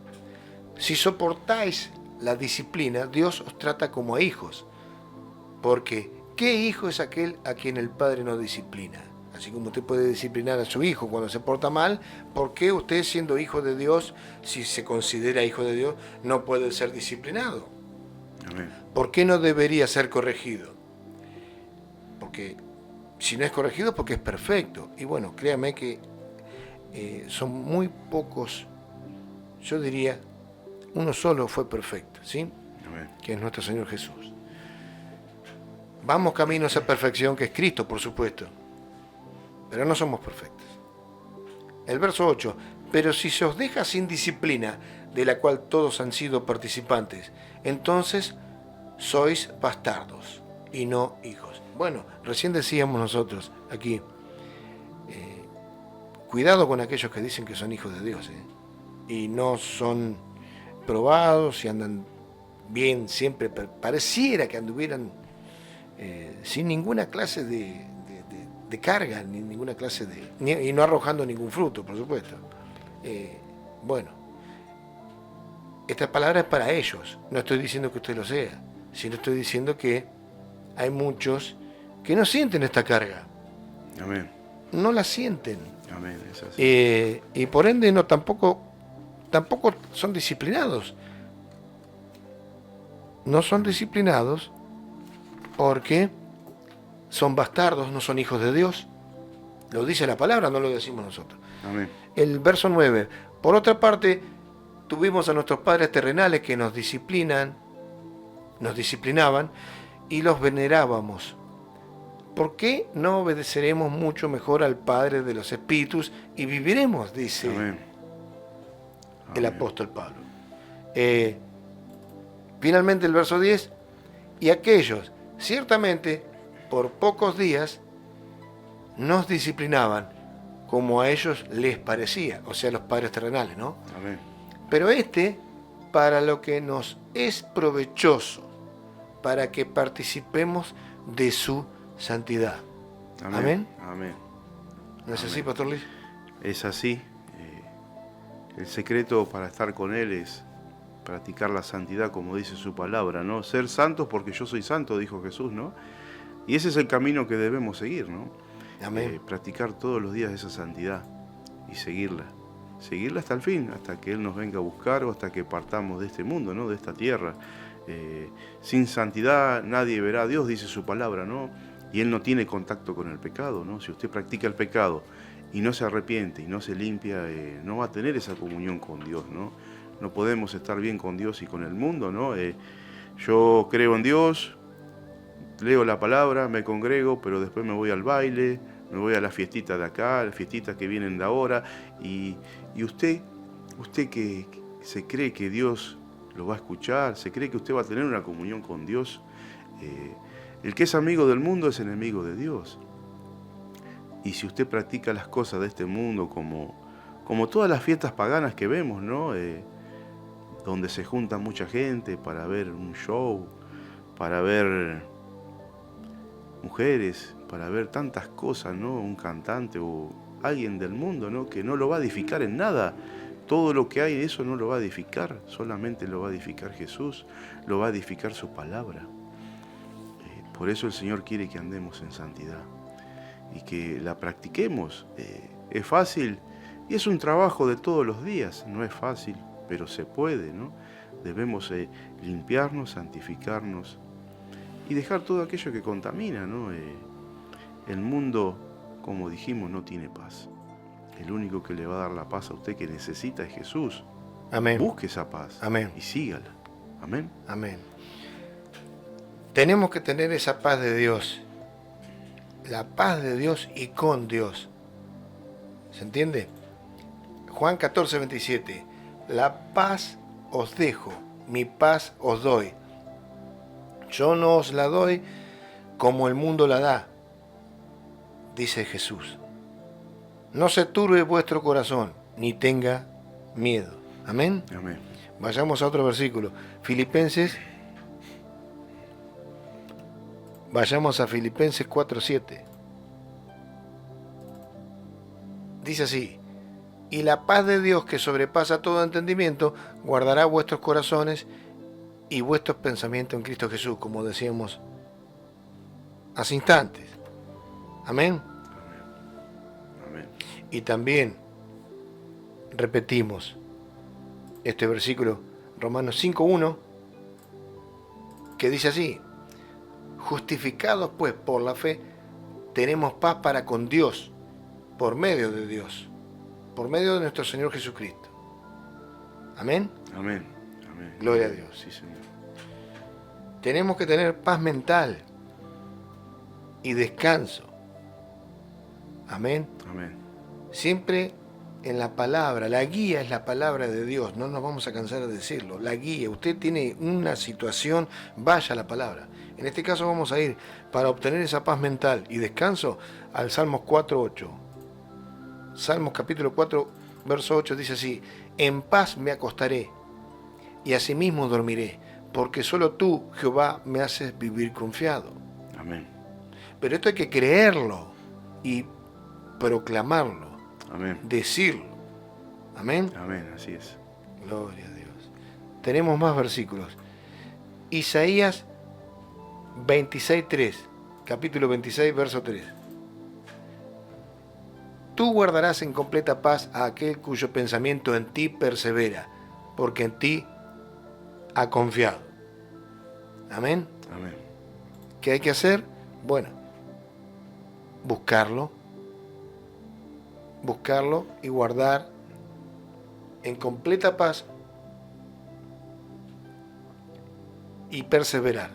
Si soportáis la disciplina, Dios os trata como a hijos. Porque, ¿qué hijo es aquel a quien el Padre no disciplina? Así como usted puede disciplinar a su hijo cuando se porta mal, ¿por qué usted, siendo hijo de Dios, si se considera hijo de Dios, no puede ser disciplinado? Amén. ¿Por qué no debería ser corregido? Porque si no es corregido, porque es perfecto. Y bueno, créame que son muy pocos, yo diría, uno solo fue perfecto, ¿sí? Amén. Que es nuestro Señor Jesús. Vamos camino a esa perfección que es Cristo, por supuesto, pero no somos perfectos. El verso 8, pero si se os deja sin disciplina, de la cual todos han sido participantes, entonces sois bastardos y no hijos. Bueno, recién decíamos nosotros aquí, cuidado con aquellos que dicen que son hijos de Dios, y no son probados y andan bien siempre, pareciera que anduvieran sin ninguna clase de carga, ni ninguna clase y no arrojando ningún fruto, por supuesto. Bueno, esta palabra es para ellos, no estoy diciendo que usted lo sea, sino estoy diciendo que hay muchos que no sienten esta carga. Amén. No la sienten. Amén, es así. Y por ende tampoco son disciplinados. No son disciplinados porque son bastardos, no son hijos de Dios. Lo dice la palabra, no lo decimos nosotros. Amén. El verso 9. Por otra parte, tuvimos a nuestros padres terrenales que nos disciplinaban y los venerábamos. ¿Por qué no obedeceremos mucho mejor al Padre de los Espíritus y viviremos? Dice Amén. el apóstol Pablo. Finalmente el verso 10. Y aquellos, ciertamente, por pocos días, nos disciplinaban como a ellos les parecía, o sea, los padres terrenales, ¿no? Amén. Pero para lo que nos es provechoso, para que participemos de su santidad. Amén. Amén. ¿No es así, Pastor Luis? Es así. El secreto para estar con Él es practicar la santidad, como dice su palabra, ¿no? Ser santos porque yo soy santo, dijo Jesús, ¿no? Y ese es el camino que debemos seguir, ¿no? Amén. Practicar todos los días esa santidad y seguirla. Seguirla hasta el fin, hasta que Él nos venga a buscar o hasta que partamos de este mundo, ¿no? De esta tierra. Sin santidad nadie verá a Dios, dice su palabra, ¿no? Y Él no tiene contacto con el pecado, ¿no? Si usted practica el pecado y no se arrepiente y no se limpia, no va a tener esa comunión con Dios, ¿no? No podemos estar bien con Dios y con el mundo, ¿no? Yo creo en Dios, leo la palabra, me congrego, pero después me voy al baile, me voy a las fiestitas de acá, las fiestitas que vienen de ahora, y usted que se cree que Dios lo va a escuchar, se cree que usted va a tener una comunión con Dios, el que es amigo del mundo es enemigo de Dios. Y si usted practica las cosas de este mundo, como todas las fiestas paganas que vemos, ¿no? Donde se junta mucha gente para ver un show, para ver mujeres, para ver tantas cosas, ¿no? Un cantante o alguien del mundo, ¿no? Que no lo va a edificar en nada. Todo lo que hay de eso no lo va a edificar, solamente lo va a edificar Jesús, lo va a edificar su palabra. Por eso el Señor quiere que andemos en santidad y que la practiquemos. Es fácil y es un trabajo de todos los días, no es fácil, pero se puede, ¿no? Debemos limpiarnos, santificarnos y dejar todo aquello que contamina, ¿no? El mundo, como dijimos, no tiene paz. El único que le va a dar la paz a usted que necesita es Jesús. Amén. Busque esa paz. Amén. Y sígala. Amén. Amén. Tenemos que tener esa paz de Dios La paz de Dios y con Dios. ¿Se entiende? Juan 14, 27. La paz os dejo, mi paz os doy. Yo no os la doy como el mundo la da, dice Jesús. No se turbe vuestro corazón, ni tenga miedo. Amén. Amén. Vayamos a otro versículo. Vayamos a Filipenses 4:7. Dice así: y la paz de Dios, que sobrepasa todo entendimiento, guardará vuestros corazones y vuestros pensamientos en Cristo Jesús, como decíamos hace instantes. Amén. Amén. Y también repetimos este versículo, Romanos 5:1, que dice así: justificados pues por la fe, tenemos paz para con Dios, por medio de Dios, por medio de nuestro Señor Jesucristo. Amén. Amén. Amén. Gloria a Dios. Sí, Señor. Tenemos que tener paz mental y descanso. Amén. Amén. Siempre en la palabra, la guía es la palabra de Dios, no nos vamos a cansar de decirlo, la guía. Usted tiene una situación, vaya a la palabra. En este caso vamos a ir, para obtener esa paz mental y descanso, al Salmos 4:8. Salmos capítulo 4, verso 8 dice así: en paz me acostaré y asimismo dormiré, porque solo tú, Jehová, me haces vivir confiado. Amén. Pero esto hay que creerlo y proclamarlo, Amén. decirlo. Amén. Amén, así es. Gloria a Dios. Tenemos más versículos. Isaías 26:3, capítulo 26, verso 3. Tú guardarás en completa paz a aquel cuyo pensamiento en ti persevera, porque en ti ha confiado. Amén. Amén. ¿Qué hay que hacer? Bueno, buscarlo y guardar en completa paz y perseverar.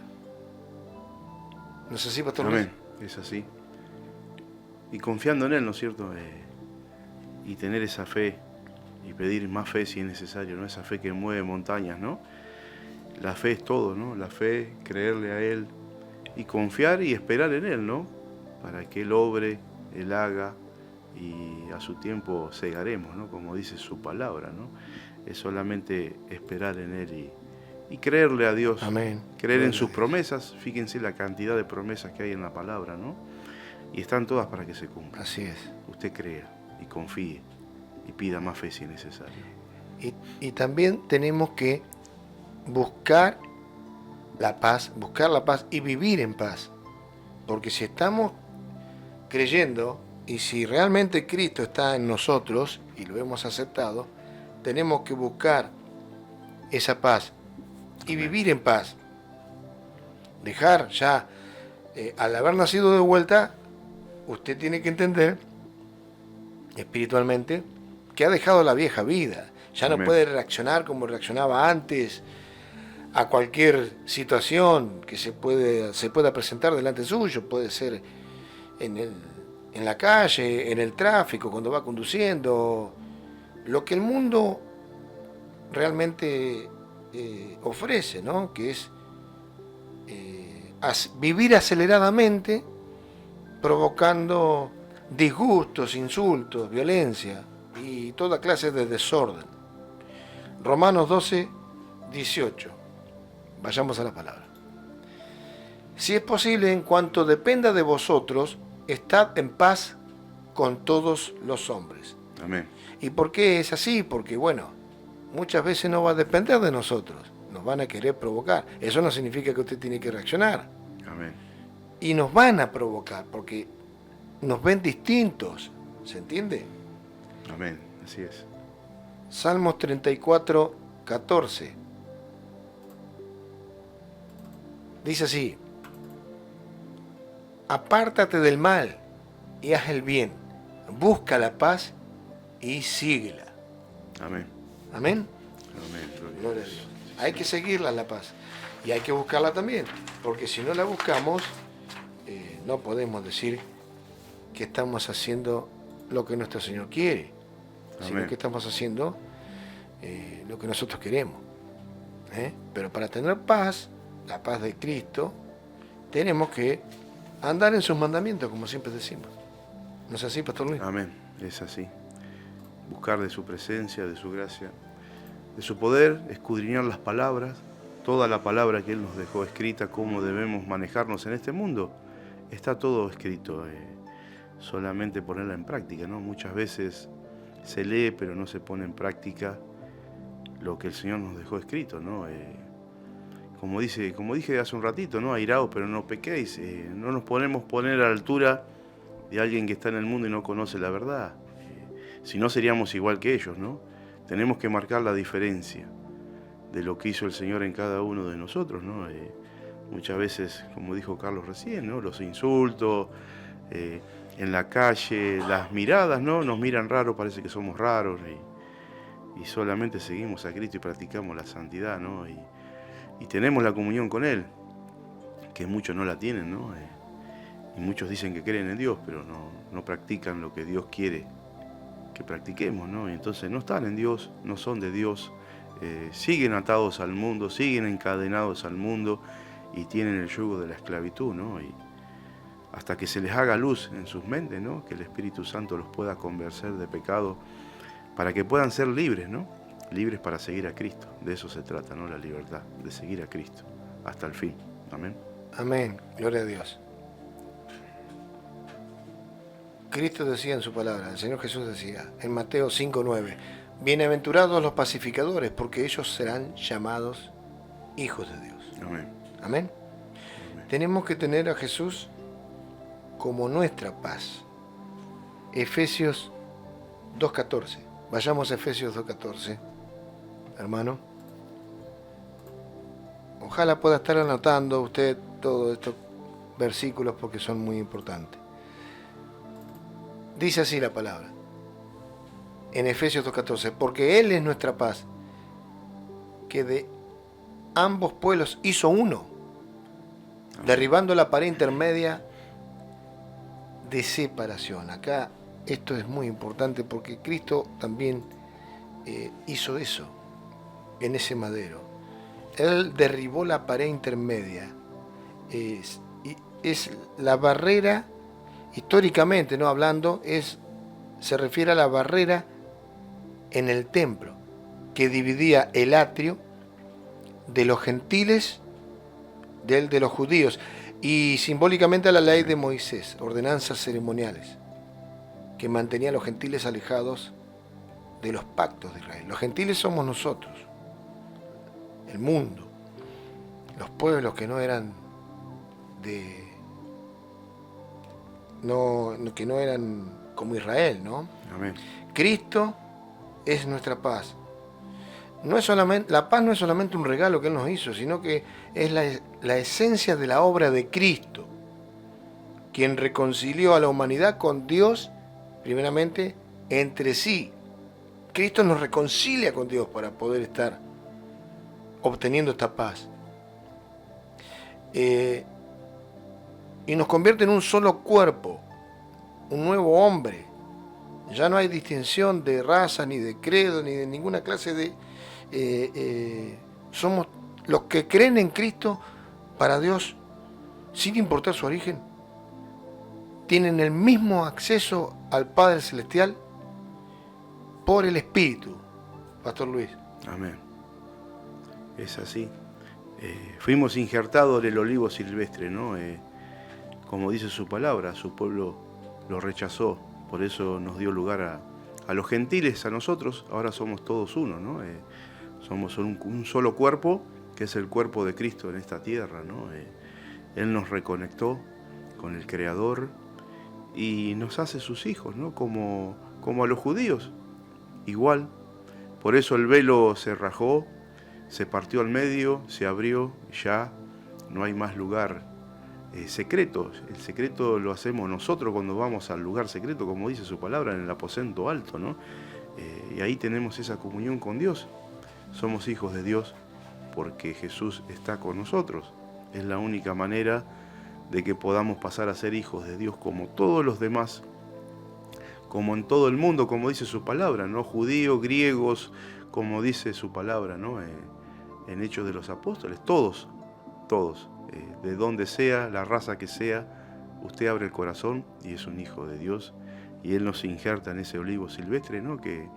¿No es así, Pastor Luis? Amén. Es así. Y confiando en Él, ¿no es cierto? Y tener esa fe y pedir más fe si es necesario, ¿no? Esa fe que mueve montañas, ¿no? La fe es todo, ¿no? La fe, creerle a Él y confiar y esperar en Él, ¿no? Para que Él obre, Él haga y a su tiempo segaremos, ¿no? Como dice su palabra, ¿no? Es solamente esperar en Él y creerle a Dios. Amén. Creer en Gloria sus a Dios. promesas. Fíjense la cantidad de promesas que hay en la palabra, ¿no? Y están todas para que se cumplan. Así es. Usted crea y confíe y pida más fe si es necesario. Y también tenemos que buscar la paz y vivir en paz. Porque si estamos creyendo y si realmente Cristo está en nosotros y lo hemos aceptado, tenemos que buscar esa paz y vivir en paz. Dejar ya, al haber nacido de vuelta, usted tiene que entender espiritualmente que ha dejado la vieja vida. Ya no Amén. puede reaccionar como reaccionaba antes a cualquier situación que se pueda presentar delante suyo. Puede ser en la calle, en el tráfico, cuando va conduciendo. Lo que el mundo realmente ofrece, ¿no? Que es vivir aceleradamente, provocando disgustos, insultos, violencia y toda clase de desorden. Romanos 12, 18. Vayamos a la palabra. Si es posible, en cuanto dependa de vosotros, estad en paz con todos los hombres. Amén. ¿Y por qué es así? Porque, bueno, muchas veces no va a depender de nosotros. Nos van a querer provocar. Eso no significa que usted tiene que reaccionar. Amén. Y nos van a provocar porque nos ven distintos. ¿Se entiende? Amén. Así es. Salmos 34, 14. Dice así: apártate del mal y haz el bien. Busca la paz y síguela. Amén. Amén. Amén. Gloria a Dios. Hay que seguirla la paz. Y hay que buscarla también. Porque si no la buscamos, no podemos decir que estamos haciendo lo que nuestro Señor quiere, sino Amén. que estamos haciendo lo que nosotros queremos. Pero para tener paz, la paz de Cristo, tenemos que andar en sus mandamientos, como siempre decimos. ¿No es así, Pastor Luis? Amén. Es así. Buscar de su presencia, de su gracia, de su poder, escudriñar las palabras, toda la palabra que Él nos dejó escrita, cómo debemos manejarnos en este mundo. Está todo escrito, solamente ponerla en práctica, ¿no? Muchas veces se lee, pero no se pone en práctica lo que el Señor nos dejó escrito, ¿no? Como dije hace un ratito, ¿no? Airaos, pero no pequéis. No nos podemos poner a la altura de alguien que está en el mundo y no conoce la verdad. Si no, seríamos igual que ellos, ¿no? Tenemos que marcar la diferencia de lo que hizo el Señor en cada uno de nosotros, ¿no? Muchas veces, como dijo Carlos recién, ¿no? Los insultos, en la calle, las miradas, ¿no? Nos miran raro, parece que somos raros, y solamente seguimos a Cristo y practicamos la santidad, ¿no? Y tenemos la comunión con Él, que muchos no la tienen, ¿no? Y muchos dicen que creen en Dios, pero no practican lo que Dios quiere que practiquemos, ¿no? Y entonces no están en Dios, no son de Dios, siguen atados al mundo, siguen encadenados al mundo y tienen el yugo de la esclavitud, ¿no? Y hasta que se les haga luz en sus mentes, ¿no? Que el Espíritu Santo los pueda convencer de pecado para que puedan ser libres, ¿no? Libres para seguir a Cristo. De eso se trata, ¿no? La libertad, de seguir a Cristo hasta el fin. Amén. Amén. Gloria a Dios. Cristo decía en su palabra, el Señor Jesús decía en Mateo 5:9, bienaventurados los pacificadores, porque ellos serán llamados hijos de Dios. Amén. Amén. Amén. Tenemos que tener a Jesús como nuestra paz. Efesios 2:14. Vayamos a Efesios 2:14, hermano. Ojalá pueda estar anotando usted todos estos versículos porque son muy importantes. Dice así la palabra, en Efesios 2:14, porque Él es nuestra paz, que de ambos pueblos hizo uno, derribando la pared intermedia de separación. Acá esto es muy importante porque Cristo también hizo eso en ese madero. Él derribó la pared intermedia. Es la barrera, históricamente, no hablando, se refiere a la barrera en el templo que dividía el atrio de los gentiles del de los judíos y simbólicamente a la ley de Moisés, ordenanzas ceremoniales que mantenían a los gentiles alejados de los pactos de Israel. Los gentiles somos nosotros, el mundo, los pueblos que no eran que no eran como Israel, ¿no? Amén. Cristo es nuestra paz. No es solamente, la paz no es solamente un regalo que Él nos hizo, sino que es la esencia de la obra de Cristo, quien reconcilió a la humanidad con Dios, primeramente, entre sí. Cristo nos reconcilia con Dios para poder estar obteniendo esta paz. Y nos convierte en un solo cuerpo, un nuevo hombre. Ya no hay distinción de raza, ni de credo, ni de ninguna clase de... somos los que creen en Cristo para Dios, sin importar su origen, tienen el mismo acceso al Padre Celestial por el Espíritu, Pastor Luis. Amén. Es así. Fuimos injertados en el olivo silvestre, ¿no? Como dice su palabra, su pueblo lo rechazó, por eso nos dio lugar a los gentiles, a nosotros. Ahora somos todos uno, ¿no? Somos un solo cuerpo, que es el cuerpo de Cristo en esta tierra, ¿no? Él nos reconectó con el Creador y nos hace sus hijos, ¿no? Como a los judíos, igual. Por eso el velo se rajó, se partió al medio, se abrió, ya no hay más lugar secreto. El secreto lo hacemos nosotros cuando vamos al lugar secreto, como dice su palabra, en el aposento alto, ¿no? Y ahí tenemos esa comunión con Dios. Somos hijos de Dios porque Jesús está con nosotros. Es la única manera de que podamos pasar a ser hijos de Dios como todos los demás, como en todo el mundo, como dice su palabra, ¿no? Judíos, griegos, como dice su palabra, ¿no? En Hechos de los Apóstoles, todos, de donde sea, la raza que sea, usted abre el corazón y es un hijo de Dios, y Él nos injerta en ese olivo silvestre, ¿no? Que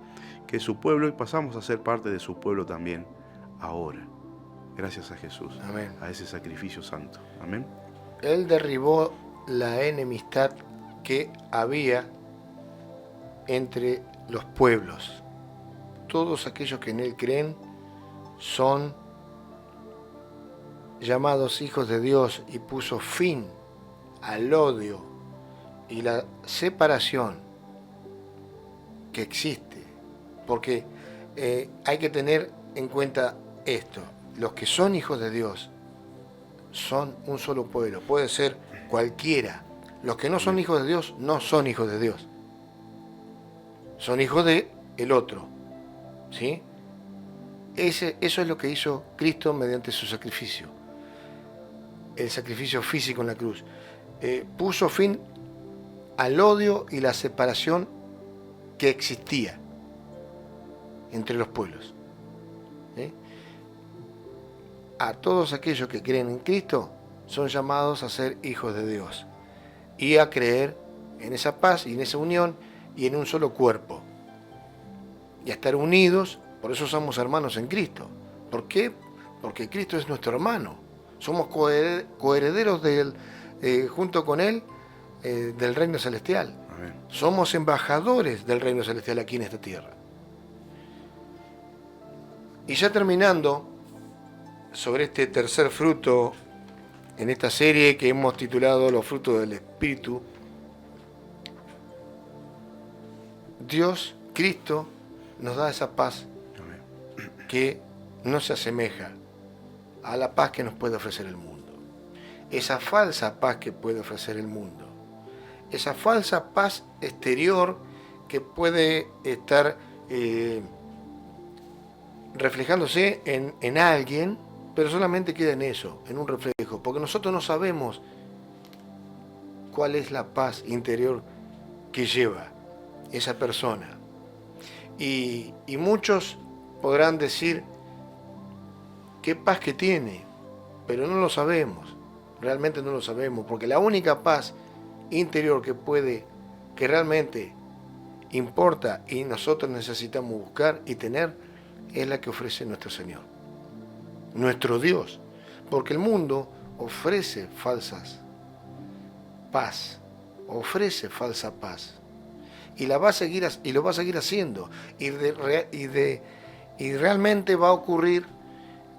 es su pueblo, y pasamos a ser parte de su pueblo también ahora. Gracias a Jesús. Amén. A ese sacrificio santo. Amén. Él derribó la enemistad que había entre los pueblos. Todos aquellos que en Él creen son llamados hijos de Dios, y puso fin al odio y la separación que existe. Porque hay que tener en cuenta esto: los que son hijos de Dios son un solo pueblo, puede ser cualquiera. Los que no son hijos de Dios no son hijos de Dios, son hijos de el otro, ¿sí? Eso es lo que hizo Cristo mediante su sacrificio, el sacrificio físico en la cruz. Puso fin al odio y la separación que existía entre los pueblos, ¿sí? A todos aquellos que creen en Cristo son llamados a ser hijos de Dios y a creer en esa paz y en esa unión y en un solo cuerpo, y a estar unidos. Por eso somos hermanos en Cristo. ¿Por qué? Porque Cristo es nuestro hermano. Somos coherederos junto con Él del reino celestial. Amén. Somos embajadores del reino celestial aquí en esta tierra. Y ya terminando sobre este tercer fruto en esta serie que hemos titulado Los frutos del Espíritu, Dios, Cristo, nos da esa paz que no se asemeja a la paz que nos puede ofrecer el mundo. Esa falsa paz que puede ofrecer el mundo. Esa falsa paz exterior que puede estar reflejándose en alguien, pero solamente queda en eso, en un reflejo, porque nosotros no sabemos cuál es la paz interior que lleva esa persona. Y muchos podrán decir qué paz que tiene, pero no lo sabemos, realmente no lo sabemos, porque la única paz interior que realmente importa y nosotros necesitamos buscar y tener, es la que ofrece nuestro Señor, nuestro Dios, porque el mundo ofrece falsas paz, ofrece falsa paz, y lo va a seguir haciendo, y realmente va a ocurrir,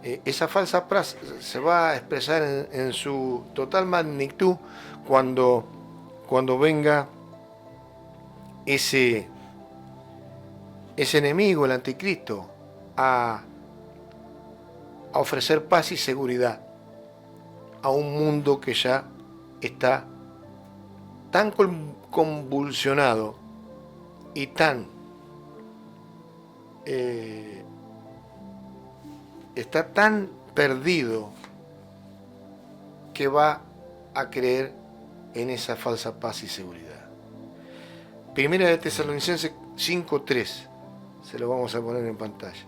esa falsa paz se va a expresar en su total magnitud cuando venga ese enemigo, el anticristo, a ofrecer paz y seguridad a un mundo que ya está tan convulsionado y tan está tan perdido que va a creer en esa falsa paz y seguridad. Primera de Tesalonicenses 5:3, se lo vamos a poner en pantalla.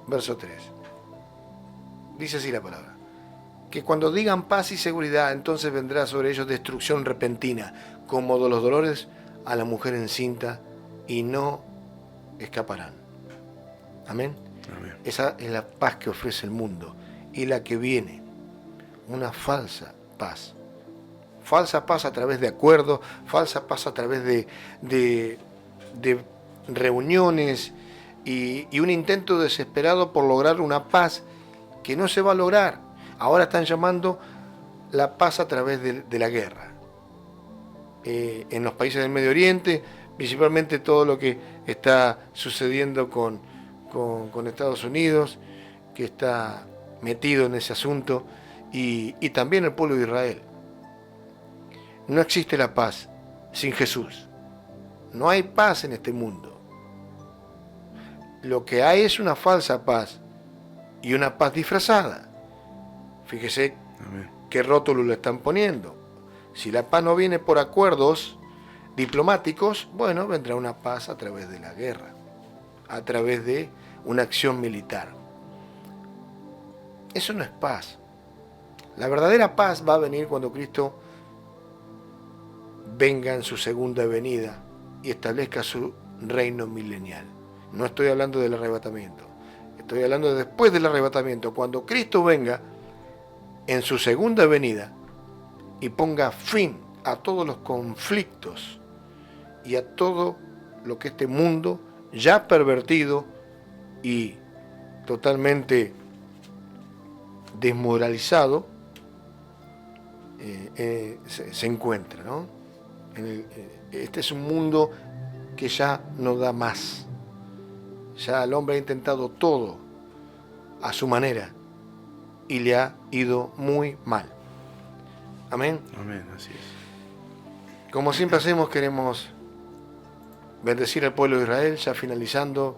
Verso 3. Dice así la palabra: que cuando digan paz y seguridad, entonces vendrá sobre ellos destrucción repentina, como de los dolores a la mujer encinta, y no escaparán. Amén. Amén. Esa es la paz que ofrece el mundo, y la que viene, una falsa paz. Falsa paz a través de acuerdos, falsa paz a través de reuniones, y un intento desesperado por lograr una paz que no se va a lograr. Ahora están llamando la paz a través de la guerra. En los países del Medio Oriente, principalmente todo lo que está sucediendo con Estados Unidos, que está metido en ese asunto, y también el pueblo de Israel. No existe la paz sin Jesús. No hay paz en este mundo. Lo que hay es una falsa paz y una paz disfrazada. Fíjese Amén. qué rótulo le están poniendo. Si la paz no viene por acuerdos diplomáticos, bueno, vendrá una paz a través de la guerra, a través de una acción militar. Eso no es paz. La verdadera paz va a venir cuando Cristo venga en su segunda venida y establezca su reino milenial. No estoy hablando del arrebatamiento, estoy hablando de después del arrebatamiento, cuando Cristo venga en su segunda venida y ponga fin a todos los conflictos y a todo lo que este mundo ya pervertido y totalmente desmoralizado se encuentra, ¿no? Este es un mundo que ya no da más. Ya el hombre ha intentado todo a su manera y le ha ido muy mal. Amén. Amén, así es. Como siempre hacemos, queremos bendecir al pueblo de Israel, ya finalizando,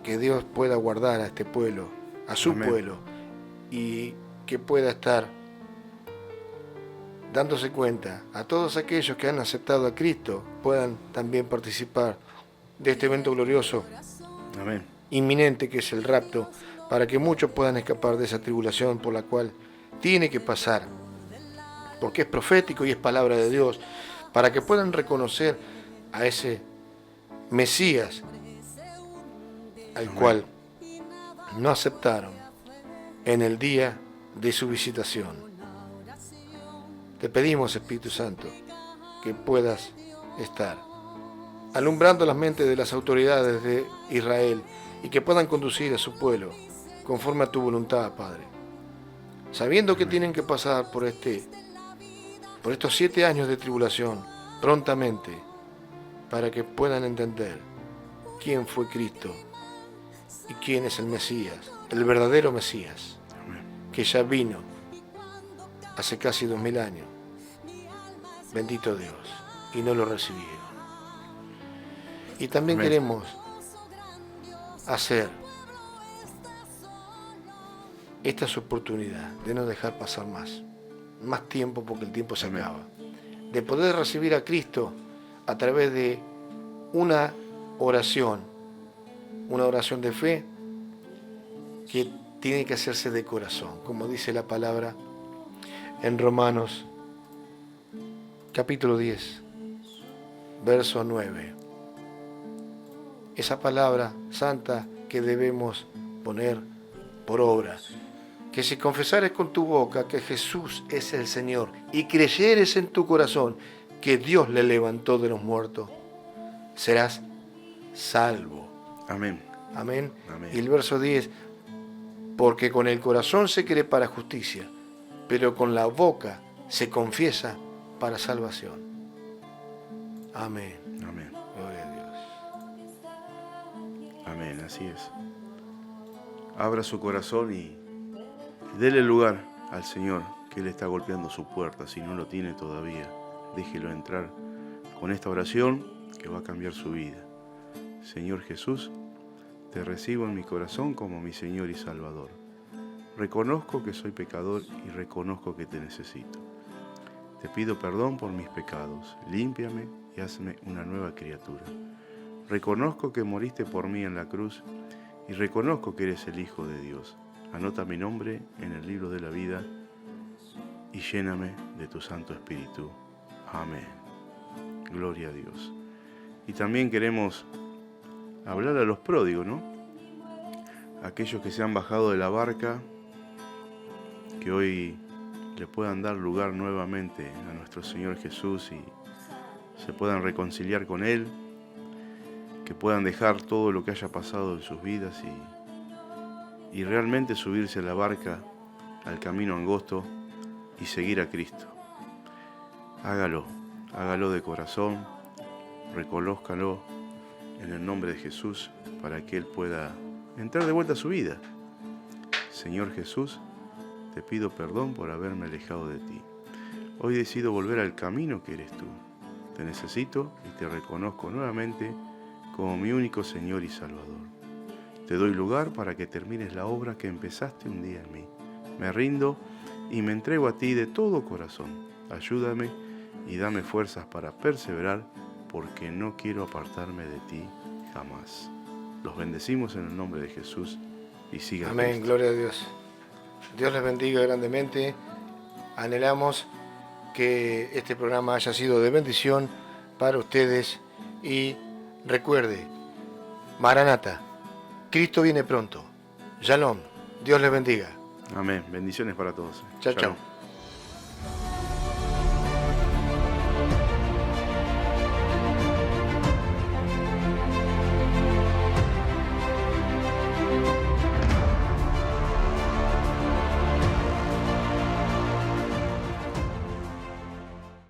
que Dios pueda guardar a este pueblo, a su Amén. pueblo, y que pueda estar dándose cuenta a todos aquellos que han aceptado a Cristo, puedan también participar de este evento glorioso, Amén. inminente, que es el rapto, para que muchos puedan escapar de esa tribulación por la cual tiene que pasar, porque es profético y es palabra de Dios, para que puedan reconocer a ese Mesías al Amén. cual no aceptaron en el día de su visitación. Te pedimos, Espíritu Santo, que puedas estar alumbrando las mentes de las autoridades de Israel y que puedan conducir a su pueblo conforme a tu voluntad, Padre. Sabiendo que tienen que pasar por estos 7 años de tribulación prontamente, para que puedan entender quién fue Cristo y quién es el Mesías, el verdadero Mesías, que ya vino hace casi 2000 años. Bendito Dios, y no lo recibieron. Y también Amén. queremos hacer esta es oportunidad de no dejar pasar más tiempo, porque el tiempo se Amén. acaba, de poder recibir a Cristo a través de una oración de fe que tiene que hacerse de corazón, como dice la palabra en Romanos capítulo 10, verso 9. Esa palabra santa que debemos poner por obra. Que si confesares con tu boca que Jesús es el Señor y creyeres en tu corazón que Dios le levantó de los muertos, serás salvo. Amén. Amén. Amén. Y el verso 10, porque con el corazón se cree para justicia, pero con la boca se confiesa para salvación. Amén. Amén. Gloria a Dios. Amén, así es. Abra su corazón y dele lugar al Señor, que Él está golpeando su puerta. Si no lo tiene todavía, déjelo entrar con esta oración que va a cambiar su vida. Señor Jesús, te recibo en mi corazón como mi Señor y Salvador. Reconozco que soy pecador y reconozco que te necesito. Te pido perdón por mis pecados, límpiame y hazme una nueva criatura. Reconozco que moriste por mí en la cruz y reconozco que eres el Hijo de Dios. Anota mi nombre en el libro de la vida y lléname de tu Santo Espíritu. Amén. Gloria a Dios. Y también queremos hablar a los pródigos, ¿no? Aquellos que se han bajado de la barca, que hoy le puedan dar lugar nuevamente a nuestro Señor Jesús y se puedan reconciliar con Él, que puedan dejar todo lo que haya pasado en sus vidas y realmente subirse a la barca, al camino angosto y seguir a Cristo. Hágalo de corazón, reconózcalo en el nombre de Jesús para que Él pueda entrar de vuelta a su vida. Señor Jesús, te pido perdón por haberme alejado de ti. Hoy decido volver al camino que eres tú. Te necesito y te reconozco nuevamente como mi único Señor y Salvador. Te doy lugar para que termines la obra que empezaste un día en mí. Me rindo y me entrego a ti de todo corazón. Ayúdame y dame fuerzas para perseverar, porque no quiero apartarme de ti jamás. Los bendecimos en el nombre de Jesús y siga Amén, Cristo. gloria a Dios. Dios les bendiga grandemente. Anhelamos que este programa haya sido de bendición para ustedes y recuerde, Maranata, Cristo viene pronto. Shalom, Dios les bendiga. Amén. Bendiciones para todos. Chao, Shalom. chao.